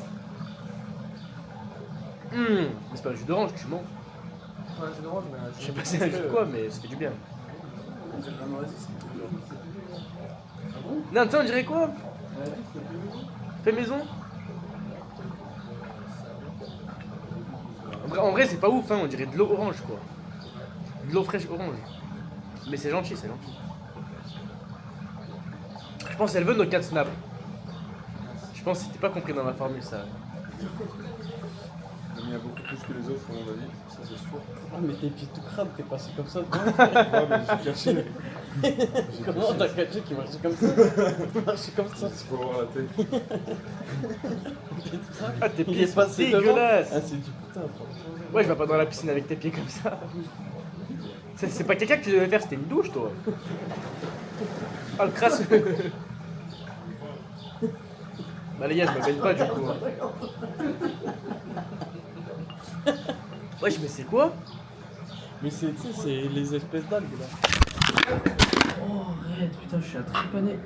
Mais c'est pas un jus d'orange, tu mens. Ouais, un jus d'orange, mais Je sais pas c'est un jus de quoi, mais ça fait du bien. Non, tiens, on dirait quoi? Fait maison. En vrai, c'est pas ouf, hein, on dirait de l'eau orange, quoi. De l'eau fraîche orange. Mais c'est gentil, c'est gentil. Je pense qu'elle veut nos 4 snaps. Je pense que c'était pas compris dans la formule, ça. Il y a beaucoup plus que les autres, à mon avis, ça c'est sûr. Ah, mais tes pieds tout crades, t'es passé comme ça. Ouais, mais j'ai caché. Comment t'as caché qui marchait comme ça? Il marchait comme ça. Il faut voir la tête. Ah, tes pieds sont passé dégueulasses. Ah, c'est du putain, franchement. Ouais, je vais pas dans la piscine avec tes pieds comme ça. C'est pas quelqu'un que tu devais faire, c'était une douche, toi. Ah, le crasse. Bah les gars, je me baigne pas du coup. Wesh, mais c'est quoi? Mais c'est, tu sais, c'est les espèces d'algues là. Oh, arrête, putain, je suis à tripaner.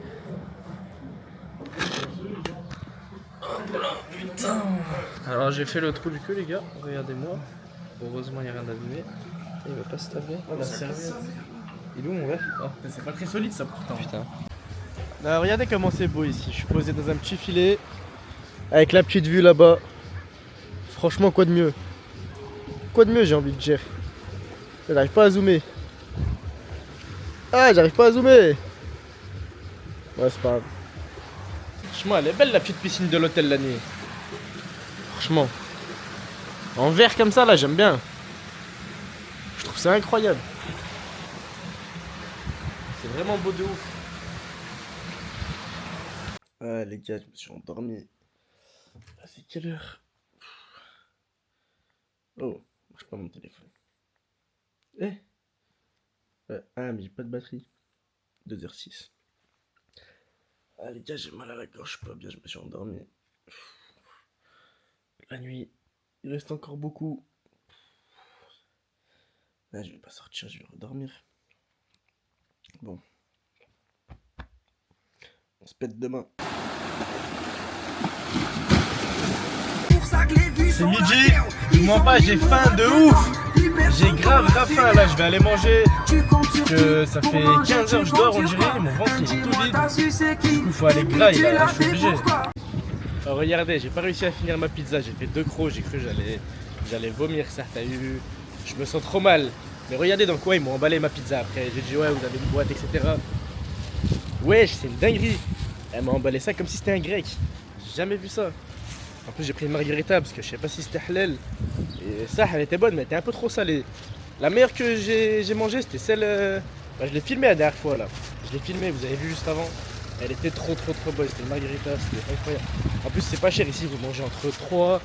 Putain. Alors j'ai fait le trou du cul, les gars, regardez-moi. Heureusement, il n'y a rien d'abîmé. Il va pas se taper. Oh, la serviette. Il est où mon verre? Oh, c'est pas très solide ça pourtant. Putain. Alors, regardez comment c'est beau ici. Je suis posé dans un petit filet avec la petite vue là-bas. Franchement, quoi de mieux? Quoi de mieux, j'ai envie de dire. J'arrive pas à zoomer. Ah, j'arrive pas à zoomer. Ouais, c'est pas grave. Franchement, elle est belle la petite piscine de l'hôtel la nuit. Franchement. En verre comme ça, là, j'aime bien. Je trouve ça incroyable. C'est vraiment beau de ouf. Ah les gars, je me suis endormi. Ah, c'est quelle heure? Oh, marche pas mon téléphone. Ah mais j'ai pas de batterie. 2h06. Ah les gars, j'ai mal à la gorge, je suis pas bien, je me suis endormi. La nuit, il reste encore beaucoup. Là, je vais pas sortir, je vais redormir. Bon. On se pète demain. C'est midi, je mens pas, j'ai faim de ouf. J'ai grave faim là, je vais aller manger. Que ça fait 15 heures que je dors, on dirait, mon ventre il est tout vide. Du coup, faut aller grailler là, je suis obligé. Oh, regardez, j'ai pas réussi à finir ma pizza, j'ai fait 2 crocs, j'ai cru que j'allais vomir ça, t'as eu. Je me sens trop mal. Mais regardez dans quoi ils m'ont emballé ma pizza après. J'ai dit ouais, vous avez une boîte, etc. Wesh, c'est une dinguerie. Elle m'a emballé ça comme si c'était un grec. J'ai jamais vu ça. En plus, j'ai pris une margarita parce que je sais pas si c'était halal. Et ça, elle était bonne, mais elle était un peu trop salée. La meilleure que j'ai mangée, c'était celle. Je l'ai filmée la dernière fois là. Je l'ai filmée, vous avez vu juste avant. Elle était trop bonne. C'était une margarita, c'était incroyable. En plus, c'est pas cher ici, vous mangez entre 3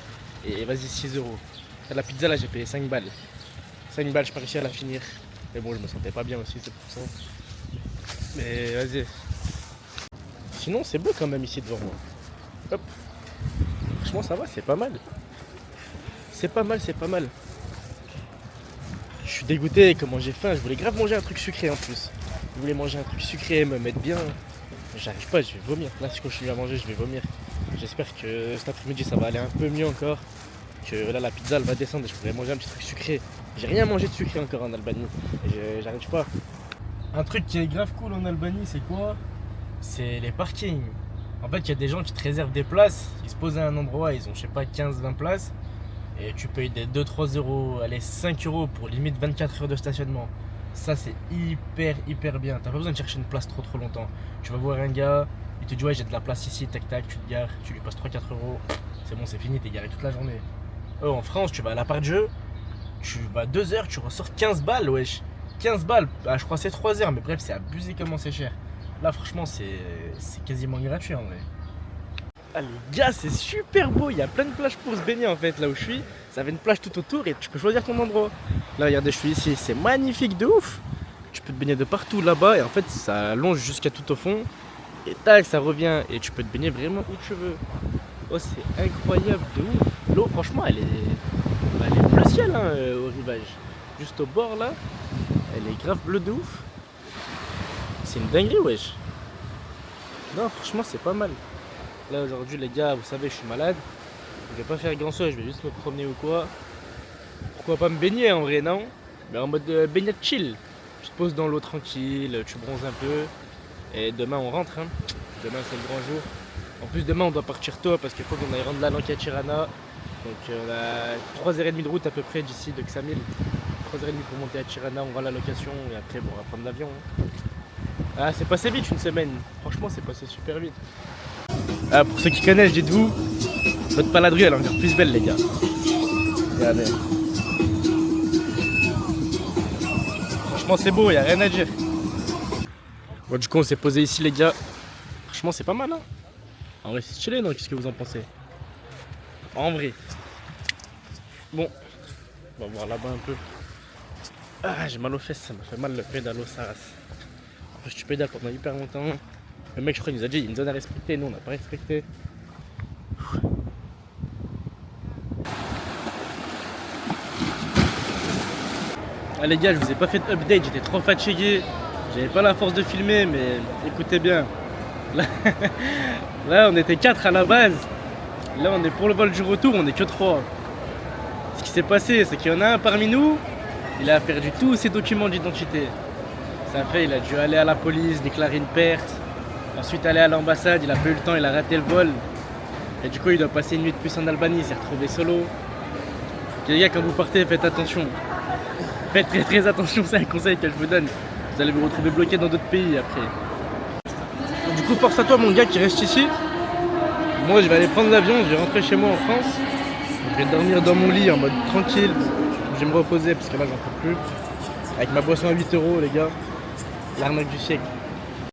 et vas-y 6 euros. La pizza là, j'ai payé 5 balles. 5 balles, je pas réussi à la finir. Mais bon, je me sentais pas bien aussi, c'est pour ça. Mais vas-y. Sinon, c'est beau quand même ici devant moi. Hop. Franchement, ça va, c'est pas mal. C'est pas mal. Je suis dégoûté, comment j'ai faim. Je voulais grave manger un truc sucré en plus. Je voulais manger un truc sucré, me mettre bien. J'arrive pas, je vais vomir. Là, si je continue à manger, je vais vomir. J'espère que cet après-midi, ça va aller un peu mieux encore. Que là, la pizza, elle va descendre et je pourrais manger un petit truc sucré. J'ai rien mangé de sucré encore en Albanie. Et j'arrive pas. Un truc qui est grave cool en Albanie, c'est quoi? C'est les parkings. En fait, il y a des gens qui te réservent des places. Ils se posent à un endroit, ils ont, je sais pas, 15-20 places. Et tu payes des 2-3 euros, allez 5 euros pour limite 24 heures de stationnement. Ça, c'est hyper bien. T'as pas besoin de chercher une place trop longtemps. Tu vas voir un gars, il te dit ouais, j'ai de la place ici, tac, tu te gares, tu lui passes 3-4 euros. C'est bon, c'est fini, t'es garé toute la journée. En France, tu vas à la part de jeu, tu vas 2 heures, tu ressors 15 balles, wesh. 15 balles, bah, je crois que c'est 3 heures, mais bref, c'est abusé comment c'est cher. Là, franchement, c'est quasiment gratuit en vrai. Ah, les gars, c'est super beau. Il y a plein de plages pour se baigner en fait. Là où je suis, ça fait une plage tout autour et tu peux choisir ton endroit. Là, regardez, je suis ici. C'est magnifique de ouf. Tu peux te baigner de partout là-bas et en fait, ça longe jusqu'à tout au fond. Et tac, ça revient et tu peux te baigner vraiment où tu veux. Oh, c'est incroyable de ouf. L'eau, franchement, elle est bleu ciel hein, au rivage. Juste au bord là, elle est grave bleue de ouf. C'est une dinguerie, wesh. Non, franchement, c'est pas mal. Là, aujourd'hui, les gars, vous savez, je suis malade. Je vais pas faire grand chose, je vais juste me promener ou quoi. Pourquoi pas me baigner en vrai, non? Mais en mode baignade chill. Tu te poses dans l'eau tranquille, tu bronzes un peu. Et demain, on rentre. Hein. Demain, c'est le grand jour. En plus, demain, on doit partir tôt parce qu'il faut qu'on aille rendre la langue à Tirana. Donc, on a 3h30 de route à peu près d'ici de Ksamil. 3h30 pour monter à Tirana, on va à la location et après, bon, on va prendre l'avion. Hein. Ah, c'est passé vite une semaine. Franchement, c'est passé super vite. Ah, pour ceux qui connaissent, dites-vous, votre paladru elle est encore plus belle, les gars. Regardez. Franchement, c'est beau, y a rien à dire. Bon, du coup, on s'est posé ici, les gars. Franchement, c'est pas mal, hein. En vrai, c'est stylé, non? Qu'est-ce que vous en pensez? En vrai. Bon, on va voir là-bas un peu. Ah, j'ai mal aux fesses, ça m'a fait mal le pédalo, ça race. En fait, je pédale pendant hyper longtemps. Le mec, je crois, il nous a dit il y a une zone à respecter, nous on n'a pas respecté. Ah les gars, je vous ai pas fait d'update, j'étais trop fatigué. J'avais pas la force de filmer, mais écoutez bien. Là on était 4 à la base. Là on est pour le vol du retour, on est que 3. Ce qui s'est passé, c'est qu'il y en a un parmi nous, il a perdu tous ses documents d'identité. Ça fait, il a dû aller à la police, déclarer une perte. Ensuite aller à l'ambassade, il a pas eu le temps, il a raté le vol. Et du coup il doit passer une nuit de plus en Albanie, il s'est retrouvé solo. Donc les gars, quand vous partez, faites attention. Faites très attention, c'est un conseil que je vous donne. Vous allez vous retrouver bloqué dans d'autres pays après. Donc, du coup force à toi mon gars qui reste ici. Moi je vais aller prendre l'avion, je vais rentrer chez moi en France. Je vais dormir dans mon lit en mode tranquille. Je vais me reposer parce que là j'en peux plus. Avec ma boisson à 8 € les gars. L'arnaque du siècle.